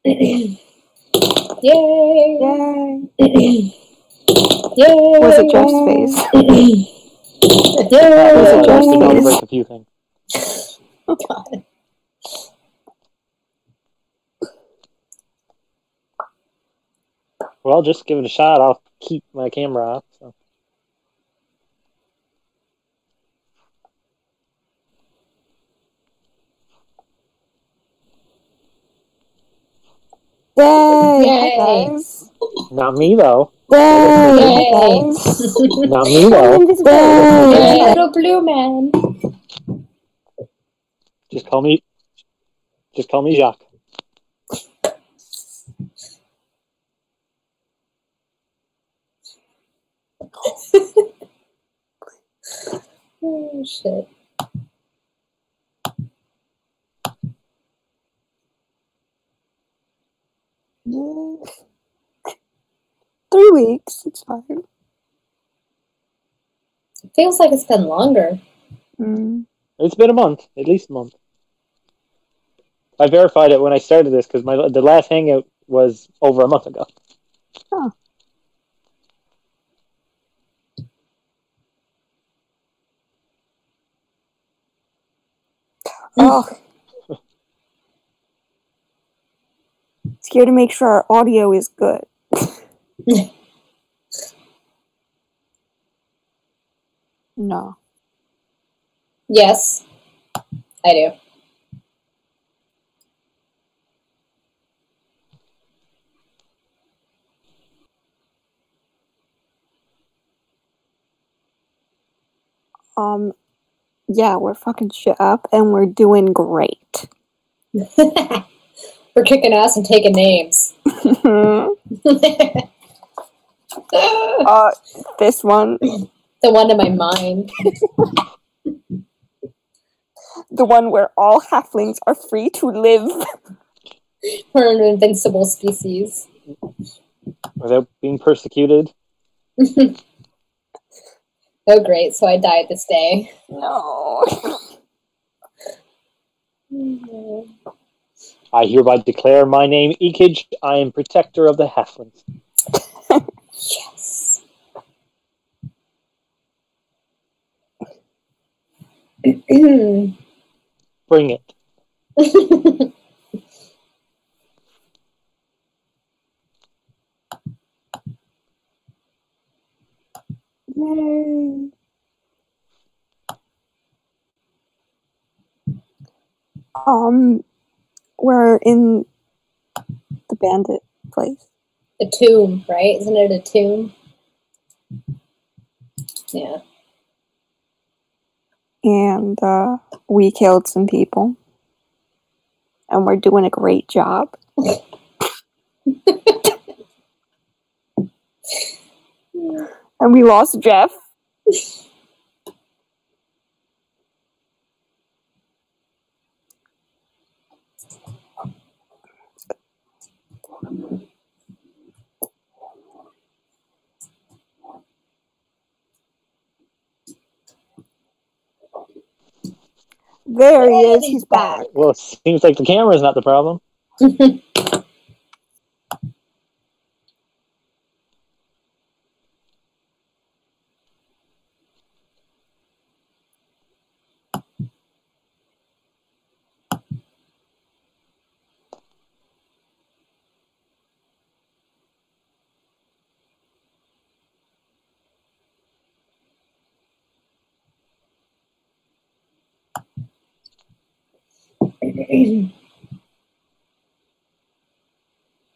Yay! Yay! Yay! Was it Jeff's face? Yay! Was it Just Jeff's to know face? break a few things. Oh, God. Well, just give it a shot. I'll keep my camera off. So. Yay! Yay. Hi, guys. Not me, though. Yay! Yay. Hi, guys. Not me, though. Yay, Yay! little blue man. Just call me Jacques. Oh, shit. Yay. 3 weeks. It's fine. It feels like it's been longer. Mm. It's been a month, at least a month. I verified it when I started this because the last hangout was over a month ago. Huh. Oh. It's here to make sure our audio is good. No. Yes, I do. Yeah, we're fucking shit up and we're doing great. We're kicking ass and taking names. This one. The one in my mind. The one where all halflings are free to live. We're an invincible species. Without being persecuted. Oh, great. So I died this day. No. I hereby declare my name Ekage. I am protector of the halflings. Yes. Bring it. Yay. We're in the bandit place. A tomb, right? Isn't it a tomb? Yeah. And we killed some people. And we're doing a great job. And we lost Jeff. There he is. He's back. Well, it seems like the camera's not the problem.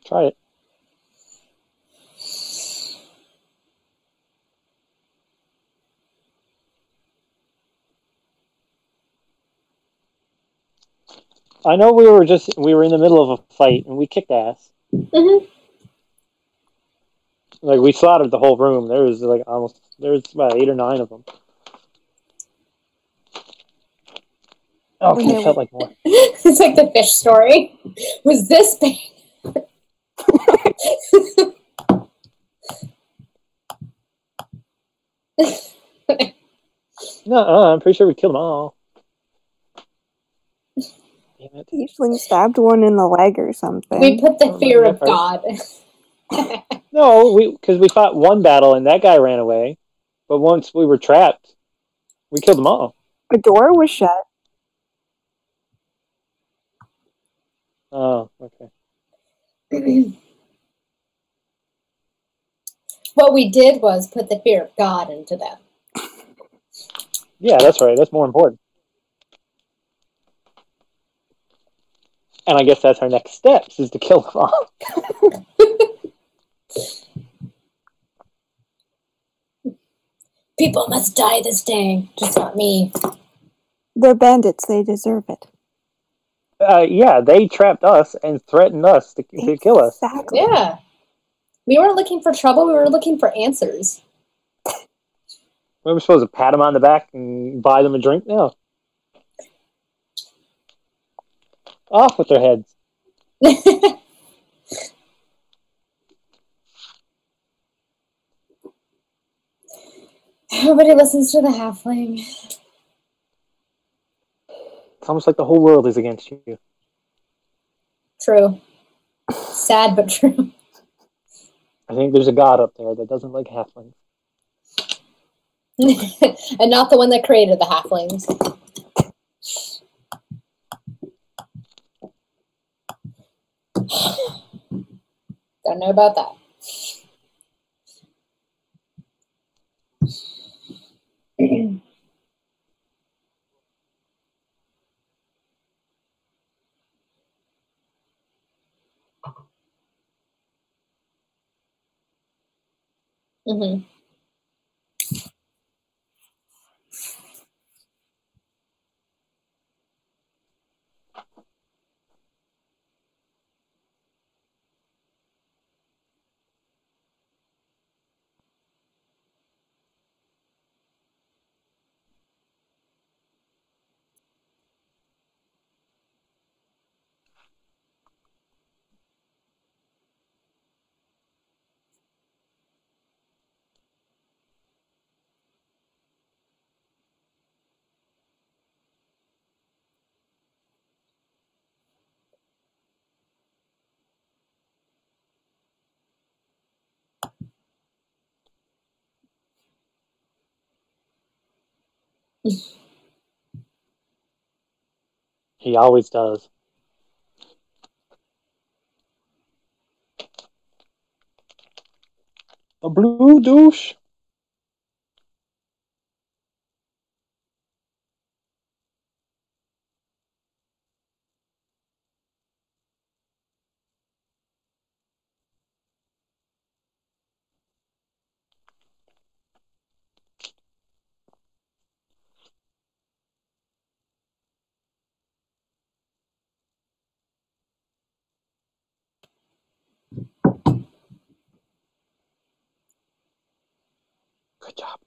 Try it. I know we were in the middle of a fight and we kicked ass. Mm-hmm. Like we slaughtered the whole room. There was about 8 or 9 of them. Okay, it felt like more. It's like the fish story. Was this big? No, I'm pretty sure we killed them all. Damn it. Tiefling stabbed one in the leg or something. We put the Oh, fear my of God. God. No, because we fought one battle and that guy ran away. But once we were trapped, we killed them all. The door was shut. Oh, okay. What we did was put the fear of God into them. Yeah, that's right. That's more important. And I guess that's our next steps, is to kill them all. People must die this day, just not me. They're bandits. They deserve it. Yeah, they trapped us and threatened us to kill us. Exactly. Yeah. We weren't looking for trouble, we were looking for answers. We were supposed to pat them on the back and buy them a drink? No. Off with their heads. Nobody listens to the halfling. It's almost like the whole world is against you. True. Sad but true. I think there's a god up there that doesn't like halflings. And not the one that created the halflings. Don't know about that. Mm-hmm. He always does. A blue douche. Good job.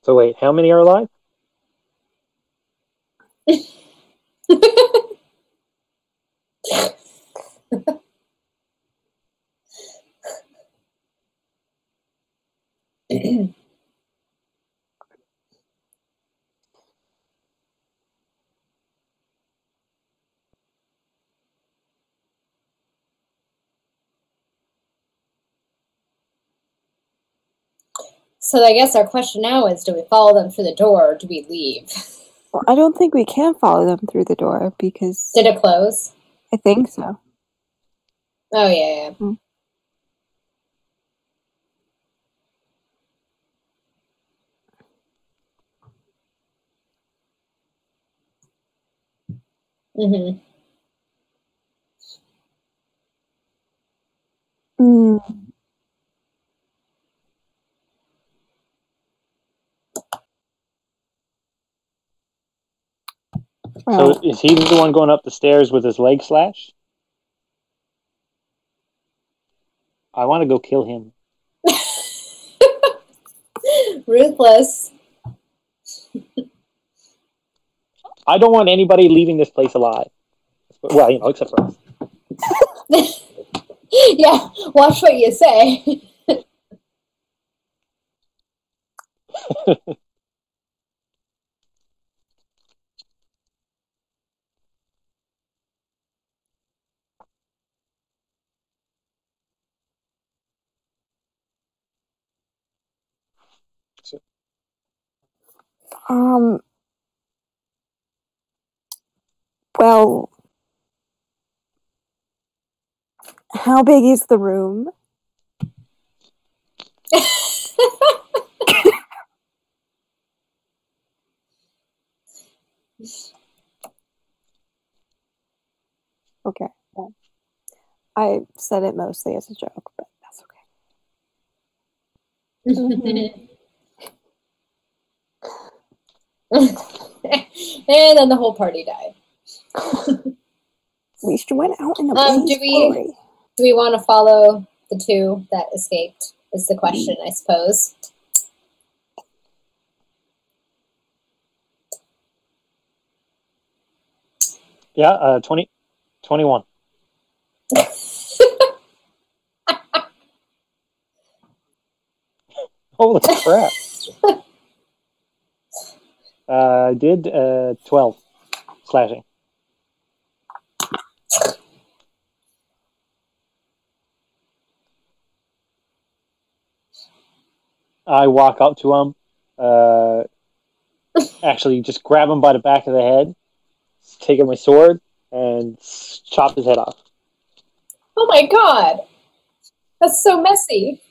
So wait, how many are alive? So I guess our question now is, do we follow them through the door or do we leave? Well, I don't think we can follow them through the door because Did it close? I think so. Oh, yeah. Mm-hmm. Mm. So is he the one going up the stairs with his leg slashed? I want to go kill him. Ruthless. I don't want anybody leaving this place alive. Well, except for us. Yeah, watch what you say. Um, well, how big is the room? Okay. Well, I said it mostly as a joke, but that's okay. And then the whole party died. At least you went out in a Do blaze of we glory. do we want to follow the two that escaped? Is the question, I suppose. Yeah, 20, 21. Holy crap. I did 12 slashing. I walk up to him, actually just grab him by the back of the head, take out my sword, and chop his head off. Oh my god! That's so messy.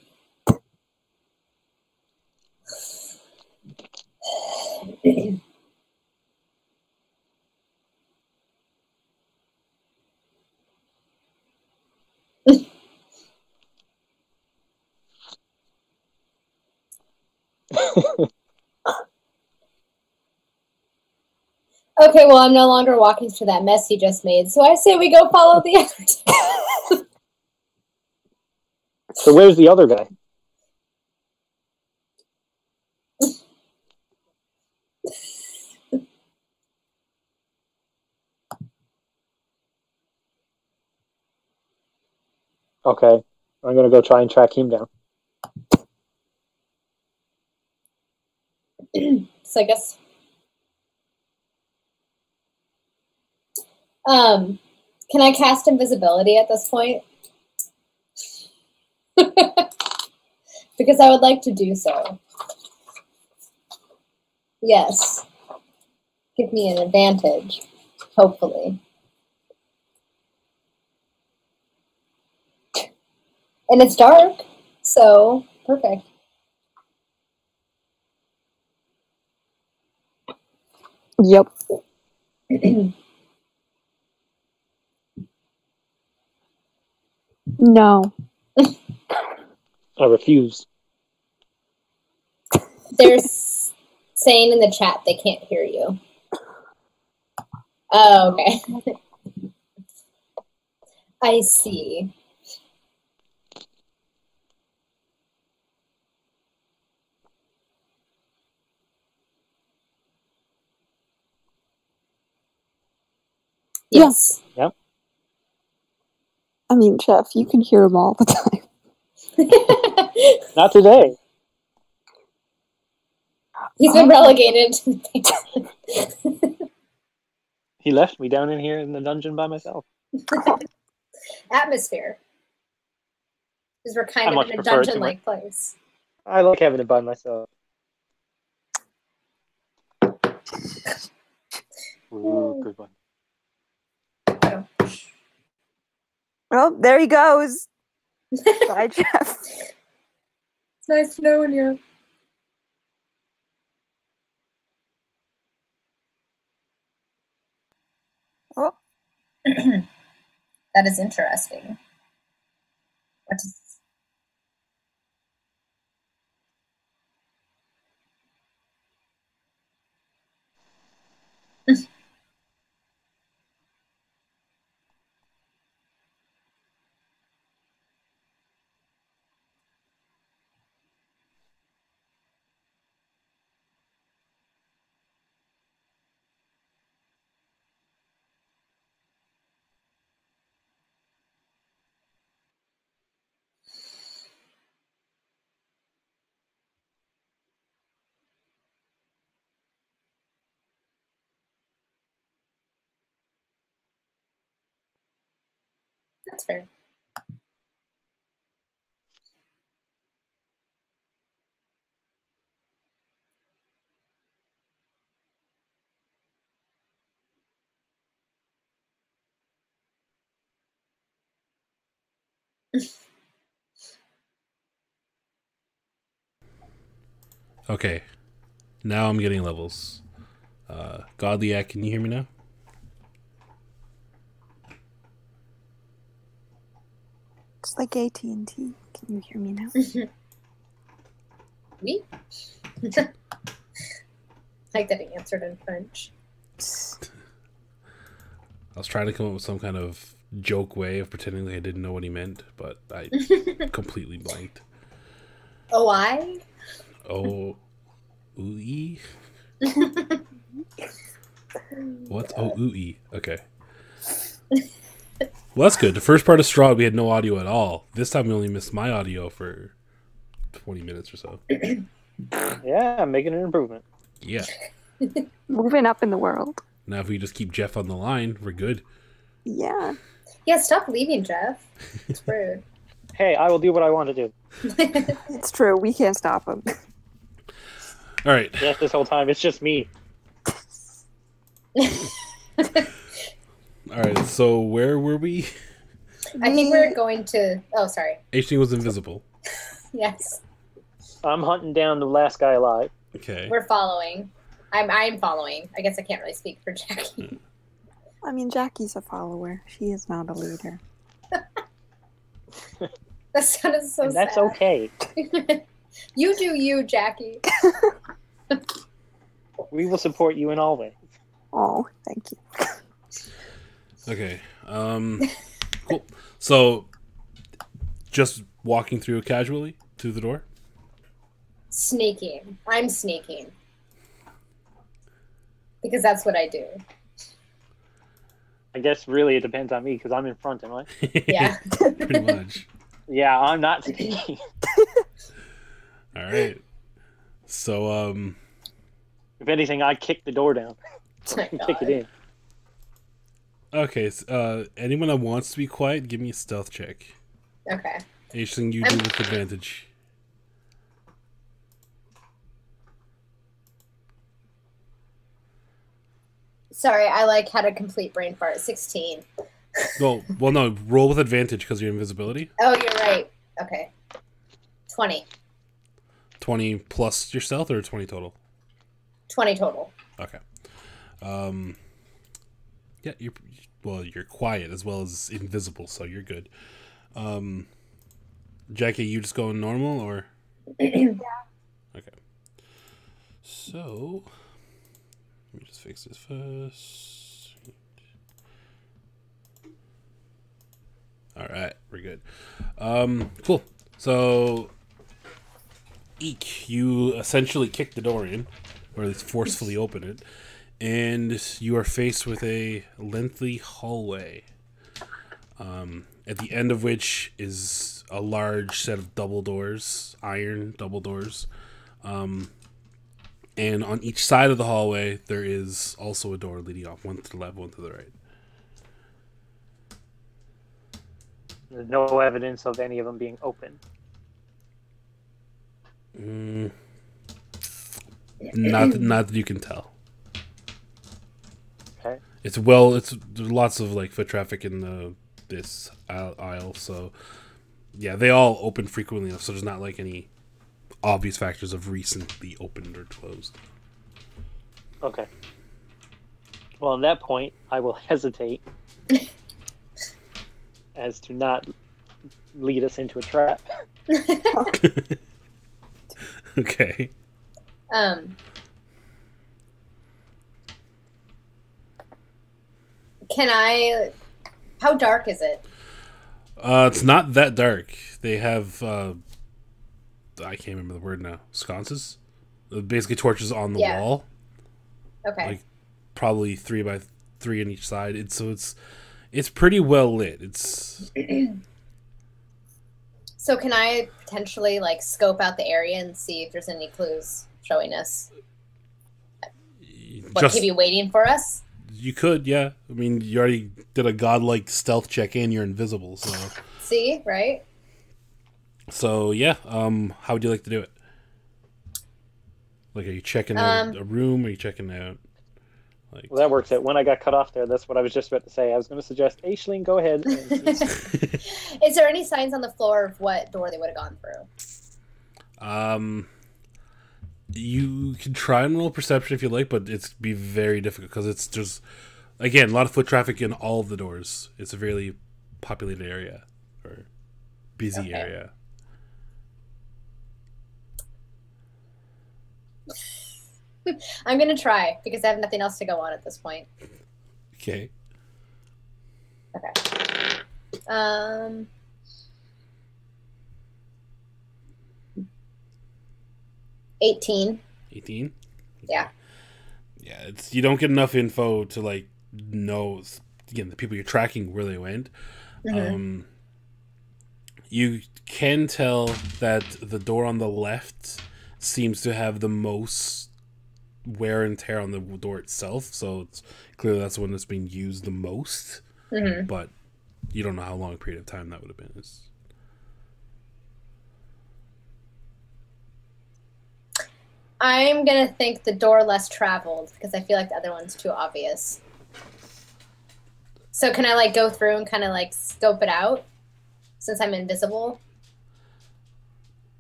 Okay, well, I'm no longer walking through that mess you just made, so I say we go follow the other two. So where's the other guy? Okay, I'm gonna go try and track him down. So I guess... can I cast invisibility at this point? Because I would like to do so. Yes. Give me an advantage, hopefully. And it's dark, so perfect. Yep. No. I refuse. They're saying in the chat they can't hear you. Oh, okay. I see. Yes. Yep. I mean, Chef, you can hear him all the time. Not today. He's been relegated to the basement. He left me down in here in the dungeon by myself. Atmosphere. Because we're kind I of much in a prefer it to dungeon-like place. I like having it by myself. Ooh, good one. Oh. Well, there he goes. Bye, Jeff. It's nice knowing you. Oh. That is interesting. What is... That's fair. Okay. Now I'm getting levels. Godliac, can you hear me now? It's like AT&T. Can you hear me now? Oui? Like that he answered in French. I was trying to come up with some kind of joke way of pretending like I didn't know what he meant, but I completely blanked. Oh, I? Oh, ooey? What's ooey? Okay. Well, that's good. The first part of Straw, we had no audio at all. This time we only missed my audio for 20 minutes or so. Yeah, I'm making an improvement. Yeah. Moving up in the world. Now if we just keep Jeff on the line, we're good. Yeah. Yeah, stop leaving, Jeff. It's rude. Hey, I will do what I want to do. It's true. We can't stop him. All right. Yes, this whole time it's just me. All right. So where were we? I think we're going to... Oh, sorry. H was invisible. Yes. I'm hunting down the last guy alive. Okay. We're following. I'm following. I guess I can't really speak for Jackie. I mean, Jackie's a follower. She is not a leader. That sounded so And that's sad. okay. You do you, Jackie. We will support you in all ways. Oh, thank you. Okay. Cool. So, just walking through casually to the door? Sneaking. I'm sneaking. Because that's what I do. I guess really it depends on me because I'm in front, am I? Yeah. Pretty much. Yeah, I'm not sneaking. All right. So, If anything, I kick the door down Oh my and kick it God. in. okay. So, anyone that wants to be quiet, give me a stealth check. Okay. Anything you do with advantage. Sorry, I had a complete brain fart. 16. Well, no. Roll with advantage because of your invisibility. Oh, you're right. Okay. 20. 20 plus your stealth, or 20 total. 20 total. Okay. Yeah, you're quiet as well as invisible, so you're good. Jackie, you just going normal or? Yeah. Okay. So, let me just fix this first. All right, we're good. Cool. So, Eek, you essentially kick the door in, or at least forcefully open it, and you are faced with a lengthy hallway, at the end of which is a large set of double doors, iron double doors. And on each side of the hallway, there is also a door leading off, one to the left, one to the right. There's no evidence of any of them being open. Not that you can tell. Okay. There's lots of like foot traffic in this aisle, so yeah, they all open frequently enough, so there's not like any obvious factors of recently opened or closed. Okay. Well, at that point, I will hesitate as to not lead us into a trap. Okay. How dark is it? It's not that dark. They have I can't remember the word now. Sconces? Basically torches on the wall. Okay. Like probably 3 by 3 on each side. It's pretty well lit. It's So can I potentially scope out the area and see if there's any clues showing us what could be waiting for us? You could, yeah. I mean, you already did a godlike stealth check and you're invisible, so. See, right? So, yeah. How would you like to do it? Like, are you checking out a room? Or are you checking out... Like... Well, that works out. When I got cut off there, that's what I was just about to say. I was going to suggest, Aisling, go ahead. Is there any signs on the floor of what door they would have gone through? You can try and roll perception if you like, but it's be very difficult because it's just, again, a lot of foot traffic in all of the doors. It's a really populated area or busy area. I'm going to try because I have nothing else to go on at this point. Okay. Okay. 18. 18? Yeah. Yeah, it's you don't get enough info to like know, again, the people you're tracking where they went. You can tell that the door on the left seems to have the most wear and tear on the door itself, so it's clearly that's the one that's being used the most. But you don't know how long a period of time that would have been. I'm going to think the door less traveled because I feel like the other one's too obvious. So can I like go through and kind of like scope it out since I'm invisible?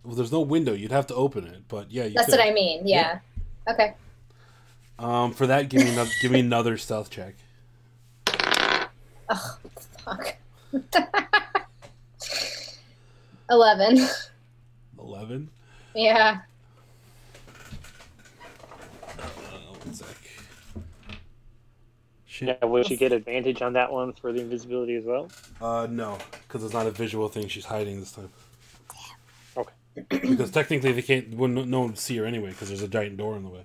Well, there's no window. You'd have to open it, but yeah, you That's could. what I mean. Yeah. Okay. For that, give me another stealth check. Oh, fuck. 11. 11? Yeah. One sec. Yeah, will she get advantage on that one for the invisibility as well? No, because it's not a visual thing. She's hiding this time. Okay. Because technically they can't. No one would see her anyway because there's a giant door in the way.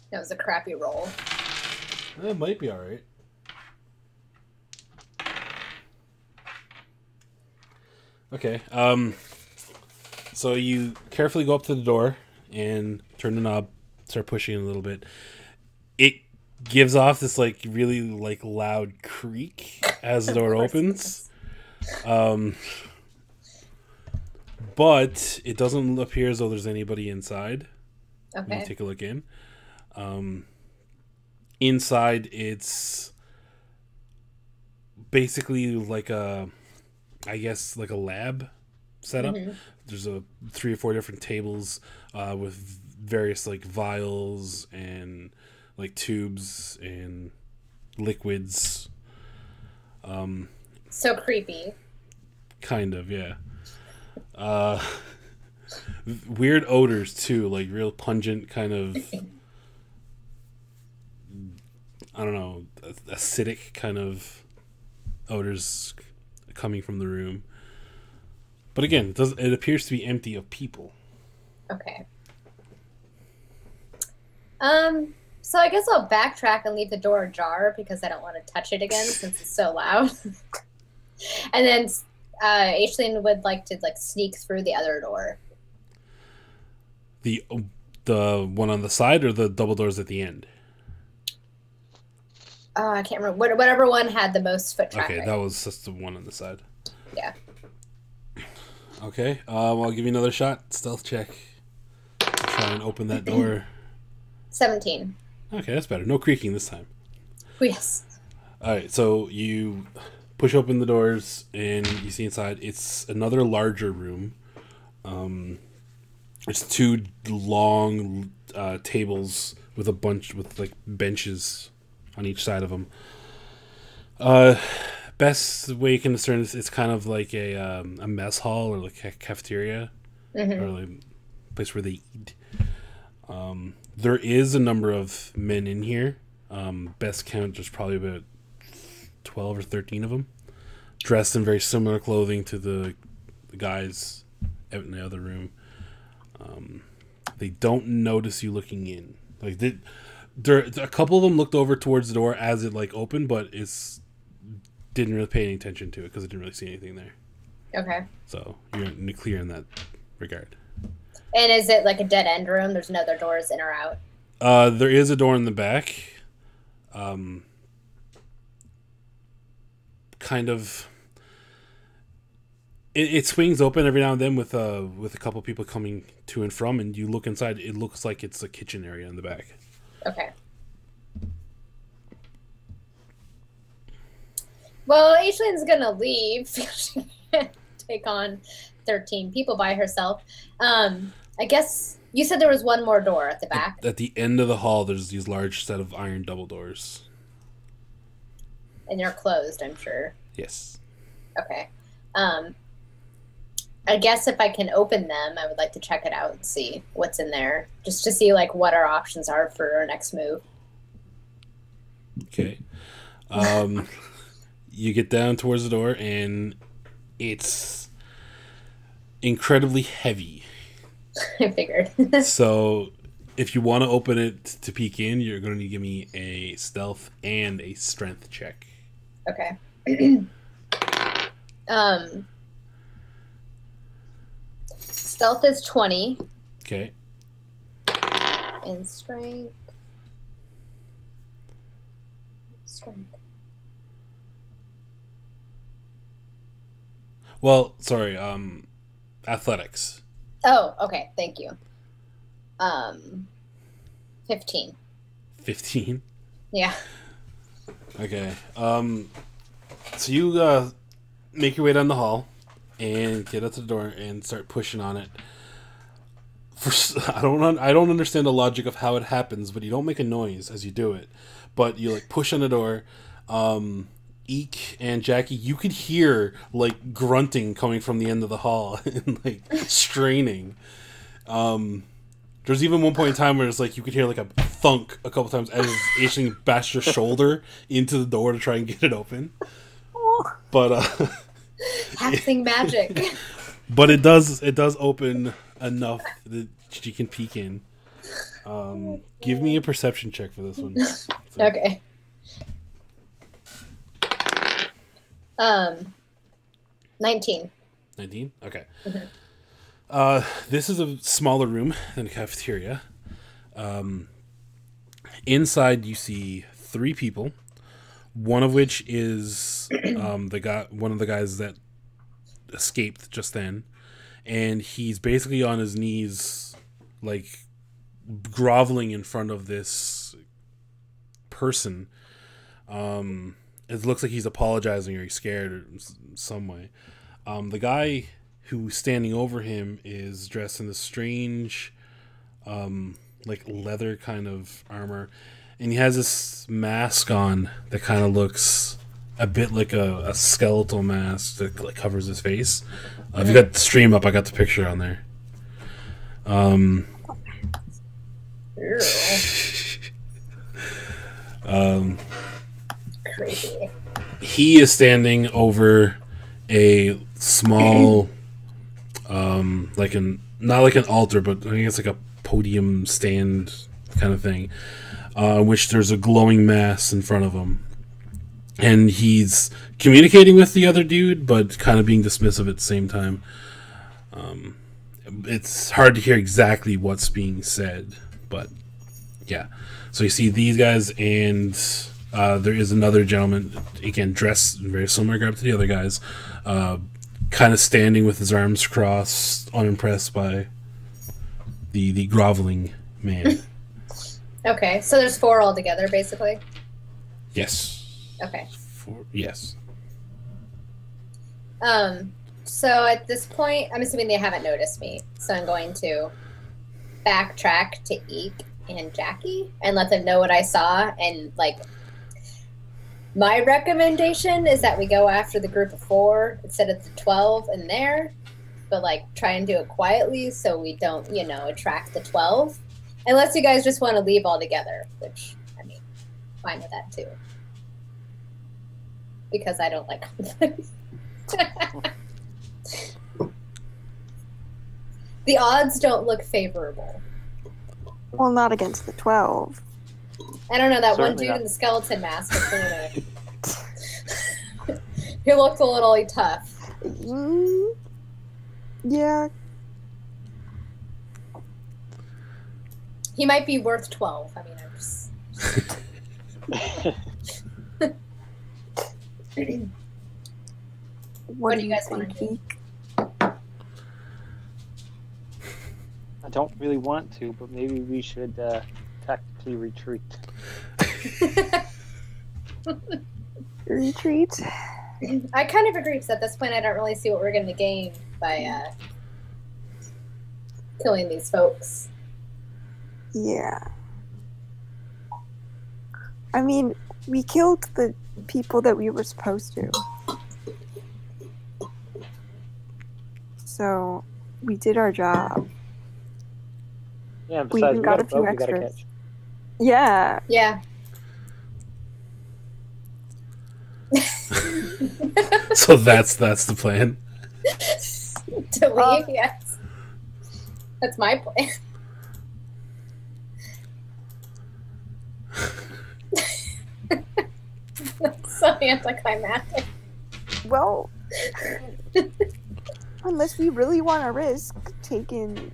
That was a crappy roll. It might be all right. Okay. So you carefully go up to the door and turn the knob, start pushing it a little bit. It gives off this like really like loud creak as the door opens. But it doesn't appear as though there's anybody inside. Okay. Let me take a look in. Inside, it's basically like a lab setup. There's 3 or 4 different tables with various like vials and like tubes and liquids. So creepy. Kind of, yeah. Weird odors too, like real pungent kind of, I don't know, acidic kind of odors coming from the room. But again, it appears to be empty of people. Okay. So I guess I'll backtrack and leave the door ajar because I don't want to touch it again since it's so loud. And then Aisling would like to like sneak through the other door. The one on the side or the double doors at the end? Oh, I can't remember. Whatever one had the most foot traffic. Okay, that was just the one on the side. Yeah. Okay, I'll give you another shot. Stealth check. To try and open that door. 17. Okay, that's better. No creaking this time. Oh, yes. Alright, so you push open the doors and you see inside. It's another larger room. It's 2 long tables with a bunch with like benches on each side of them. Best way you can discern this, it's kind of like a mess hall or like a cafeteria or like a place where they eat. There is a number of men in here. Best count, there's probably about 12 or 13 of them, dressed in very similar clothing to the guys out in the other room. They don't notice you looking in. Like a couple of them looked over towards the door as it like opened, but didn't really pay any attention to it because it didn't really see anything there. Okay. So you're clear in that regard. And is it like a dead end room? There's no other doors in or out? There is a door in the back. Kind of... It swings open every now and then with a couple people coming to and from, and you look inside. It looks like it's a kitchen area in the back. Okay. Well, Aishling's gonna leave. She can't take on 13 people by herself. I guess you said there was one more door at the back. At the end of the hall, there's these large set of iron double doors. And they're closed, I'm sure. Yes. Okay. I guess if I can open them, I would like to check it out and see what's in there, just to see like what our options are for our next move. Okay. You get down towards the door, and it's incredibly heavy. I figured. So, if you want to open it to peek in, you're going to give me a stealth and a strength check. Okay. Stealth is 20. Okay. And strength. Well, sorry, athletics. Oh, okay. Thank you. 15. 15? Yeah. Okay. So you make your way down the hall and get up to the door and start pushing on it. I don't understand the logic of how it happens, but you don't make a noise as you do it. But you like push on the door. Eek and Jackie, you could hear like grunting coming from the end of the hall and like straining. There's even one point in time where it's like you could hear like a thunk a couple times as Aisling bashed her shoulder into the door to try and get it open. But Happening magic. But it does open enough that she can peek in. Give me a perception check for this one. So. Okay. 19. 19? Okay. Mm-hmm. This is a smaller room than the cafeteria. Inside you see 3 people, one of which is one of the guys that escaped just then, and he's basically on his knees, like groveling in front of this person. It looks like he's apologizing or he's scared or some way. The guy who's standing over him is dressed in this strange, like leather kind of armor, and he has this mask on that kind of looks a bit like a skeletal mask that like covers his face. If you got the stream up, I got the picture on there. Creepy. He is standing over a small, not like an altar, but I think it's like a podium stand kind of thing, which there's a glowing mass in front of him. And he's communicating with the other dude, but kind of being dismissive at the same time. It's hard to hear exactly what's being said, but yeah. So you see these guys, and there is another gentleman, again, dressed very similar garb to the other guys, kind of standing with his arms crossed, unimpressed by the groveling man. Okay, so there's 4 altogether, basically? Yes. Okay. 4, yes. So at this point, I'm assuming they haven't noticed me, so I'm going to backtrack to Eek and Jackie and let them know what I saw, and like my recommendation is that we go after the group of 4 instead of the 12 in there, but like try and do it quietly so we don't, attract the 12. Unless you guys just want to leave altogether, which, I mean, fine with that too. Because I don't like conflict. The odds don't look favorable. Well, not against the 12. I don't know, that Certainly one dude not. in the skeleton mask he looked a little tough. Yeah. He might be worth 12. I mean, I'm just... What do you guys want to do? I don't really want to, but maybe we should tactically retreat. Retreat? I kind of agree, because at this point I don't really see what we're going to gain by killing these folks. Yeah. I mean, we killed the people that we were supposed to. So, we did our job. Yeah, We besides, even got a few we gotta extras. catch. Yeah. Yeah. So that's the plan. To leave, yes. That's my plan. That's so anticlimactic. Well, unless we really want to risk taking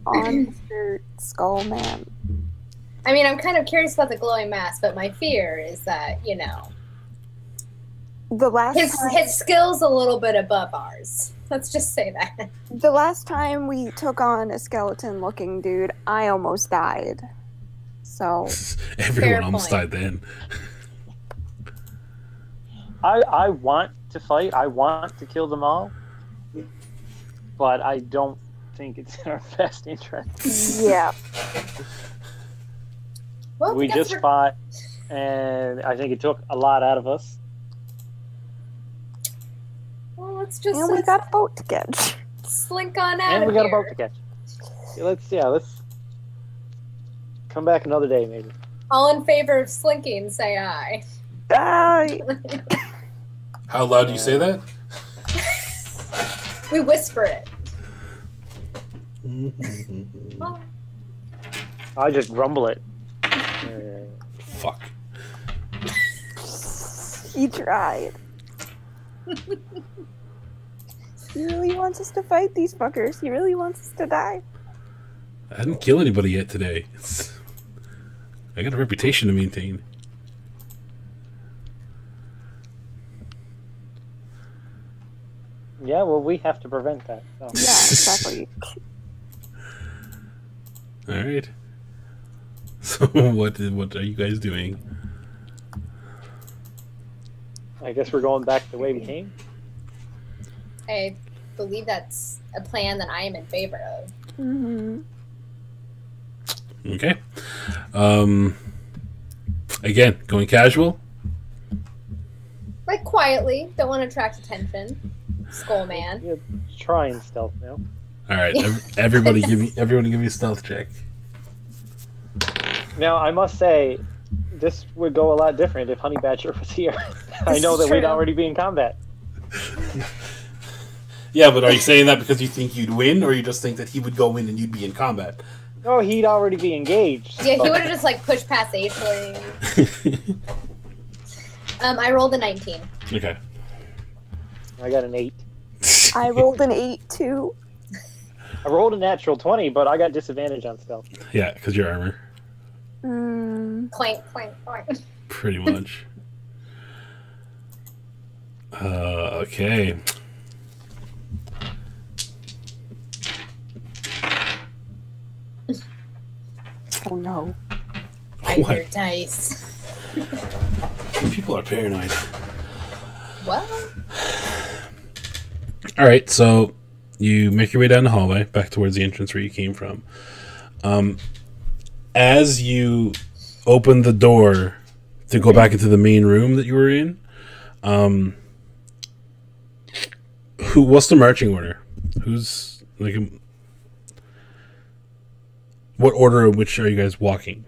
on Mr. Skullman. I mean, I'm kind of curious about the glowing mask, but my fear is that, you know, The last his skill's a little bit above ours. Let's just say that. The last time we took on a skeleton-looking dude, I almost died. So Everyone Fair almost point. died then. I want to fight. I want to kill them all, but I don't think it's in our best interest. yeah, Well, We guess just we're- fought, and I think it took a lot out of us. Well, let's just and we got a boat to catch. slink on out And of we got a here. boat to catch. Yeah, let's come back another day, maybe. All in favor of slinking, say aye. Die! How loud do you say that? We whisper it. Oh, I just grumble it. Fuck. He tried. He really wants us to fight these fuckers. He really wants us to die. I didn't kill anybody yet today. I got a reputation to maintain. Yeah, well, we have to prevent that. So. Yeah, exactly. All right. So what are you guys doing? I guess we're going back the way we came. I believe that's a plan that I am in favor of. Mm-hmm. Okay. Again, going casual. Like quietly, don't want to attract attention. Skull man. Yeah, trying stealth now. All right. Everybody give me a stealth check. Now, I must say, this would go a lot different if Honey Badger was here. I This know is that we'd true. already be in combat. Yeah, but are you saying that because you think you'd win, or you just think that he would go in and you'd be in combat? No, he'd already be engaged. Yeah, he but- would have just like pushed past Aisling. I rolled a 19. Okay. I got an 8. I rolled an 8 too. I rolled a natural 20, but I got disadvantage on stealth. Yeah, because your armor. Clank, clank, clank. Pretty much. Okay. Oh no. I What? hear dice. People are paranoid. Well, All right, so you make your way down the hallway back towards the entrance where you came from. As you open the door to go back into the main room that you were in, what's the marching order? Who's like, what order in which are you guys walking?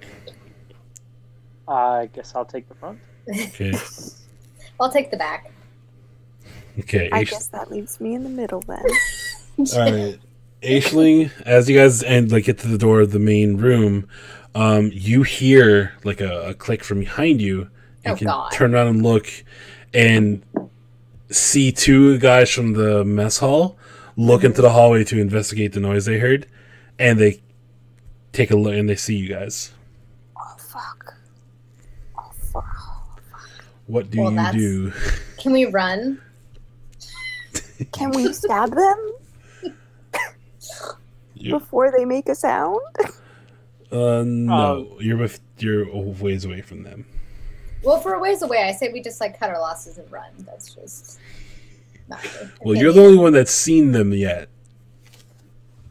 I guess I'll take the front. Okay, I'll take the back. okay. I guess that leaves me in the middle then. All right, Aisling, as you guys get to the door of the main room, you hear like a click from behind you. You Oh, can God. turn around and look, and see two guys from the mess hall look into the hallway to investigate the noise they heard, and they take a look, and they see you guys. Oh fuck! Oh fuck! What do you do? Can we run? Can we stab them before they make a sound? No. You're a ways away from them. Well, if we're a ways away, I say we just like cut our losses and run. That's just not good. Well, you're the only one that's seen them yet,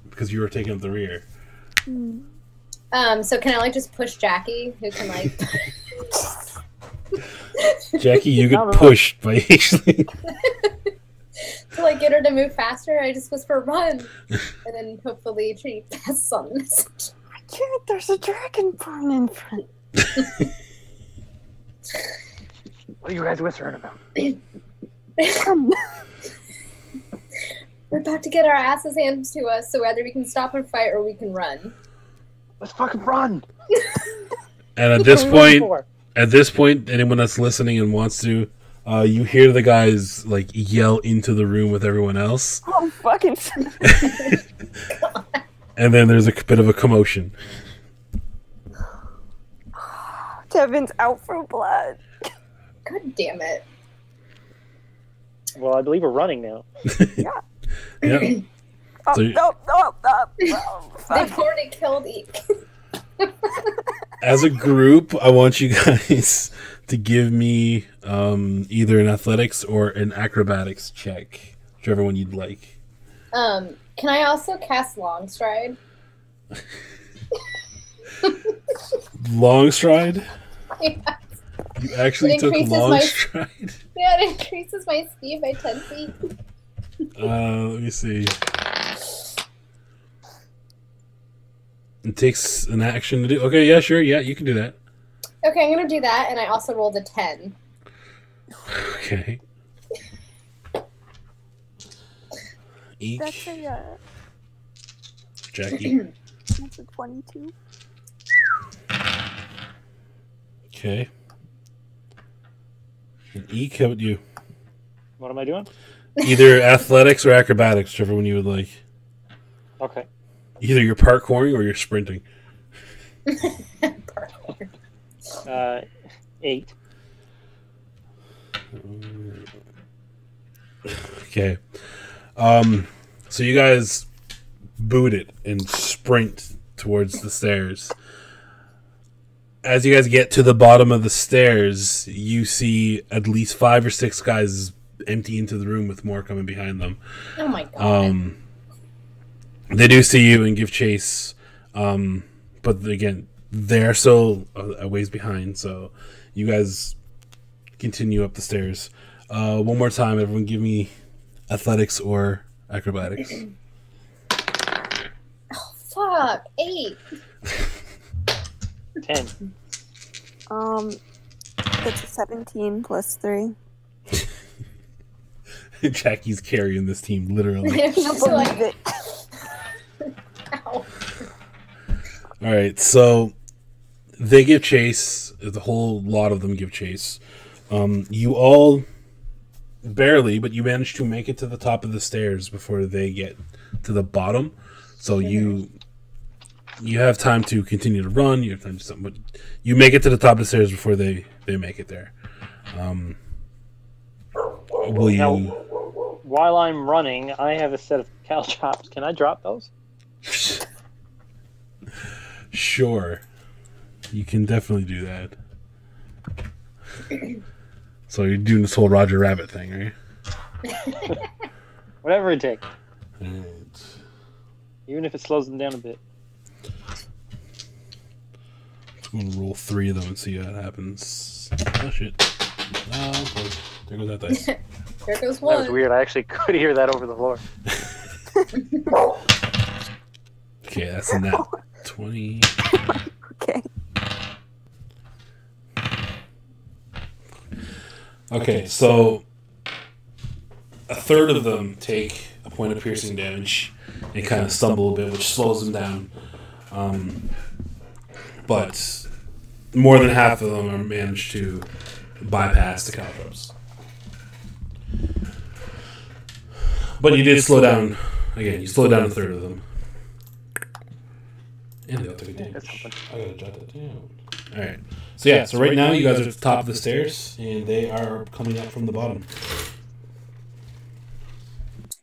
because you were taking up the rear. So can I like just push Jackie, who can like? Jackie, you get pushed by Aisling. To like get her to move faster, I just whisper "run," and then hopefully she passes on the message. I can't. There's a dragonborn in front. What are you guys whispering about? We're about to get our asses handed to us, so either we can stop and fight or we can run. Let's fucking run! And at this point, anyone that's listening and wants to, you hear the guys like yell into the room with everyone else. Oh fucking! And then there's a bit of a commotion. Devin's out for blood. God damn it! Well, I believe we're running now. Yeah. Yeah. Oh, So- no. They've already killed Eek. As a group, I want you guys to give me either an athletics or an acrobatics check, whichever one you'd like. Can I also cast Long Stride? Long stride? Yeah. You actually It took increases long my- stride? Yeah, it increases my speed by 10 feet. Let me see. It takes an action to do. Okay, yeah, sure. Yeah, you can do that. Okay, I'm gonna do that, and I also rolled a 10. Okay. Eek. That's a Jackie. that's a 22. Okay. And Eek, how about you? What am I doing? Either athletics or acrobatics, whichever one you would like. Okay. Either you're parkouring or you're sprinting. 8. Okay. So you guys boot it and sprint towards the stairs. As you guys get to the bottom of the stairs, you see at least 5 or 6 guys empty into the room with more coming behind them. Oh my god. They do see you and give chase, but again, they're still a ways behind, so you guys continue up the stairs. One more time, everyone give me athletics or acrobatics. Oh, fuck. 8. 10. That's a 17 plus 3. Jackie's carrying this team, literally. I can't believe it. Ow. Alright, so they give chase. The whole lot of them give chase. You all barely, but you manage to make it to the top of the stairs before they get to the bottom. So you have time to continue to run. You have time to something, but you make it to the top of the stairs before they make it there. Will you? Now, while I'm running, I have a set of cow chops. Can I drop those? Sure, you can definitely do that. So you're doing this whole Roger Rabbit thing, right? Whatever it takes. Alright. Even if it slows them down a bit. I'm gonna roll 3 of them and see what happens. Oh shit! Oh, there goes that dice. There goes That was one. weird. I actually could hear that over the floor. Okay, that's a nat 20. Okay. Okay, so a third of them take a point of piercing damage and kind of stumble a bit, which slows them down. But more than half of them are managed to bypass the caltrops. But you did slow down, again, you slowed down a third of them. And they all took a damage. That's something. I gotta jot that down. Alright. So yeah, so right now you guys are at the top of the stairs, and they are coming up from the bottom.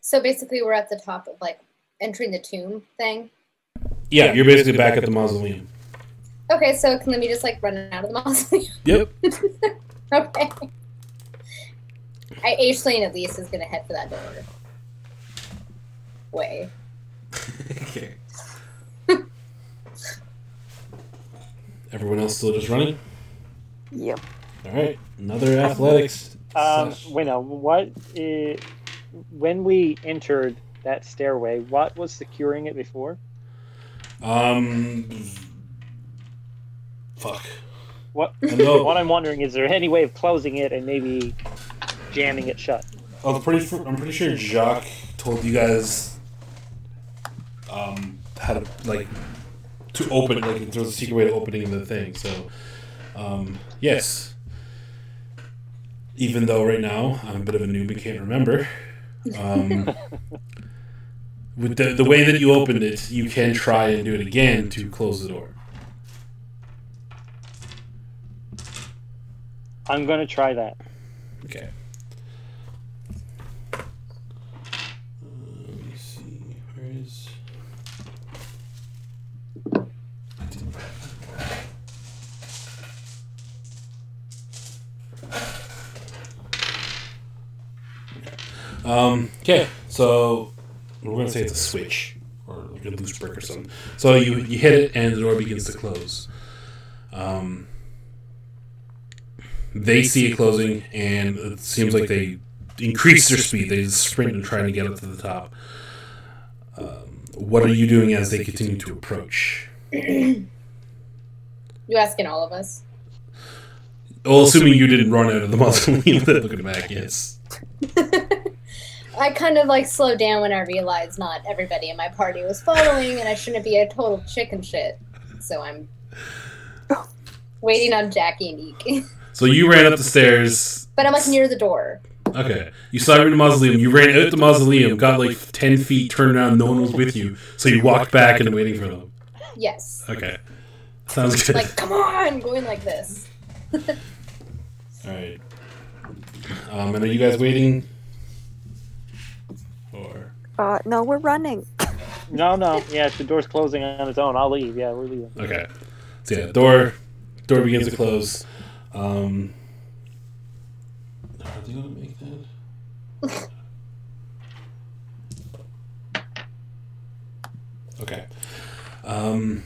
So basically, we're at the top of like entering the tomb thing. Yeah, you're basically back at the mausoleum. Okay, so can let me just like run out of the mausoleum? Yep. Okay. Aisling at least is gonna head for that door. Way. Okay. Everyone else still just running? Yep. Alright, another athletics. Wait, no. When we entered that stairway, what was securing it before? Fuck. What? No. What I'm wondering is there any way of closing it and maybe jamming it shut? I'm pretty sure Jacques told you guys how to to open there was a secret way to opening the thing. So yes. Even though right now I'm a bit of a noob and can't remember. With the way that you opened it, you can try and do it again to close the door. I'm going to try that. Okay. Let me see. Where is... Okay, so we're going to say it's a switch or like a loose brick or something. So you hit it and the door begins to close. They see it closing and it seems like they increase their speed. They just sprint and try to get up to the top. What are you doing as they continue to approach? You asking all of us? Well, assuming you didn't run out of the mausoleum looking back, yes. I kind of like slowed down when I realized not everybody in my party was following and I shouldn't be a total chicken shit. So I'm waiting on Jackie and Eek. So you ran up the stairs. But I'm like near the door. Okay. You saw her in the mausoleum. You ran out the mausoleum, got like 10 feet, turned around, no one was with you. So you walked back and waiting for them. Yes. Okay. Sounds good. Like, come on! Going like this. Alright. And are you guys waiting? Or... No, we're running. No. Yeah, if the door's closing on its own, I'll leave. Yeah, we're leaving. Okay. So yeah, door begins to close. Are they gonna make that? Okay.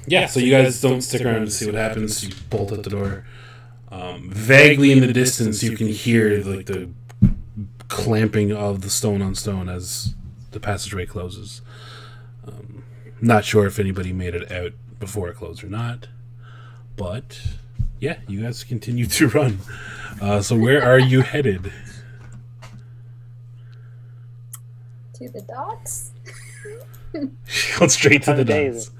Yeah, so you guys don't stick around to see what happens. You bolt at the door. Vaguely in the distance, you can hear like the clamping of the stone on stone as the passageway closes. Not sure if anybody made it out before it closed or not, but yeah, you guys continue to run. So where are you headed? To the docks? Going straight to the docks.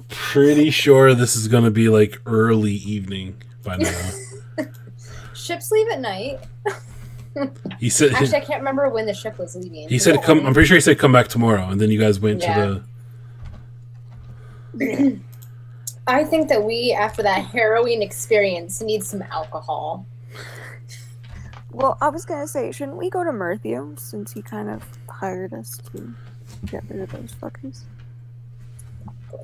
Pretty sure this is going to be like early evening by now. Ships leave at night. He said. Actually, I can't remember when the ship was leaving. He said, "Come." I'm pretty sure he said, "Come back tomorrow," and then you guys went to the. I think that we, after that harrowing experience, need some alcohol. Well, I was gonna say, shouldn't we go to Murthio since he kind of hired us to get rid of those fuckers?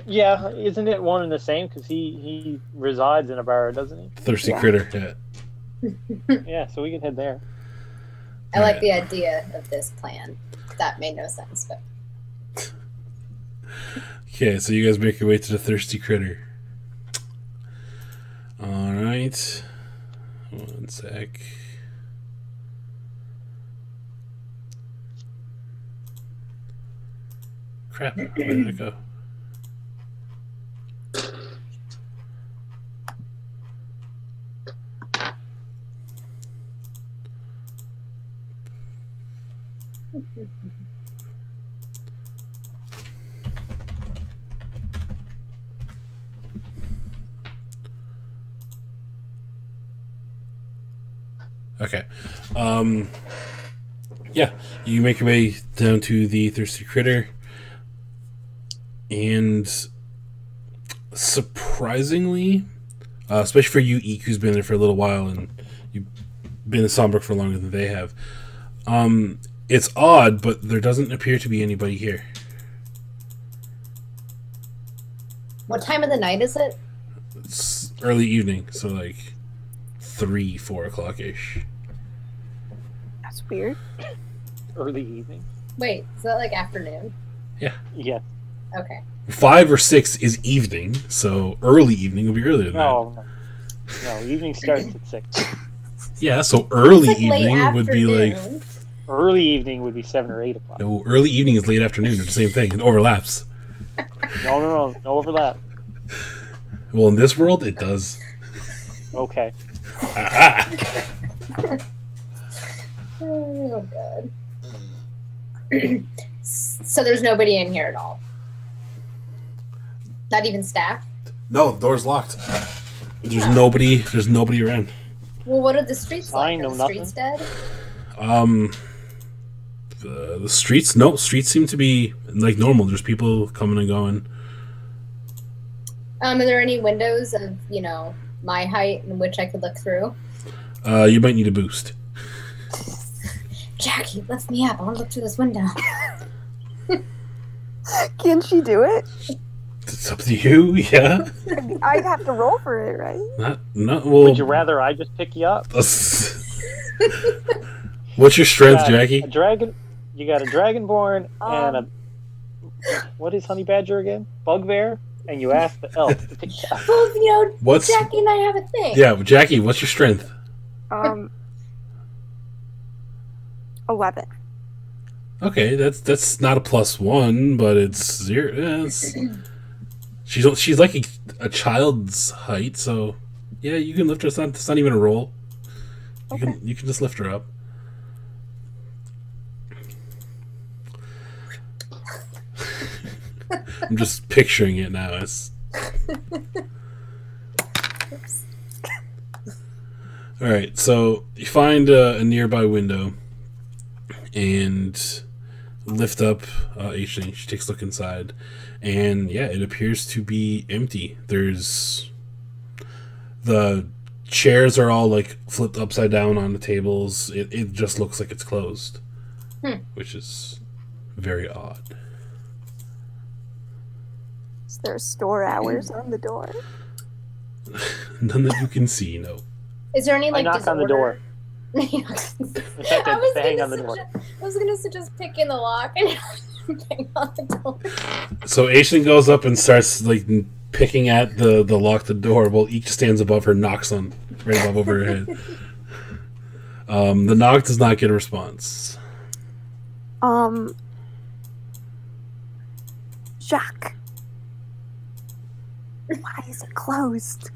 Yeah, isn't it one and the same? Because he resides in a bar, doesn't he? Thirsty critter. Yeah. Yeah, so we can head there. I like the idea of this plan. That made no sense, but... Okay, so you guys make your way to the thirsty critter. Alright. One sec. Crap, where did it go? Okay. Yeah, you make your way down to the Thirsty Critter, and surprisingly, especially for you, Eek, who's been there for a little while, and you've been in Sombrook for longer than they have, it's odd, but there doesn't appear to be anybody here. What time of the night is it? It's early evening, so like 3, 4 o'clock-ish. That's weird. Early evening. Wait, is that like afternoon? Yeah. Yeah. Okay. 5 or 6 is evening, so early evening will be earlier than No. Evening starts at 6. that. Yeah, so early It's like late evening would be like... afternoon. Early evening would be 7 or 8 o'clock. No, early evening is late afternoon. They're the same thing. It overlaps. No overlap. Well, in this world, it does. Okay. Ah. Oh, God. So there's nobody in here at all? Not even staff? No, the door's locked. There's nobody. There's nobody around. Well, what are the streets like? Fine, Are no the streets dead? The streets. No, streets seem to be like normal. There's people coming and going. Are there any windows of, my height in which I could look through? You might need a boost. Jackie, lift me up. I want to look through this window. Can she do it? It's up to you. Yeah. I'd have to roll for it, right? Not. Well. Would you rather I just pick you up? What's your strength, Jackie? A dragon. You got a dragonborn and Um. what is honey badger again? Bugbear. And you ask the elf to pick you up. Well, What's Jackie and I have a thing. Yeah, Jackie? What's your strength? 11. Okay, that's not a +1, but it's 0. Yeah, she's like a child's height, so yeah, you can lift her. It's not even a roll. You can just lift her up. I'm just picturing it now. All right, so you find a nearby window and lift up H-Lane. She takes a look inside, and yeah, it appears to be empty. The chairs are all like flipped upside down on the tables. It just looks like it's closed, which is very odd. Is there store hours on the door? None that you can see, no. Is there any I knock on the door. I In fact, I bang on the door. was gonna suggest picking the lock and bang on the door. So Aisling goes up and starts like picking at the lock the door while each stands above her, knocks on right above over her head. The knock does not get a response. Jacques. Why is it closed?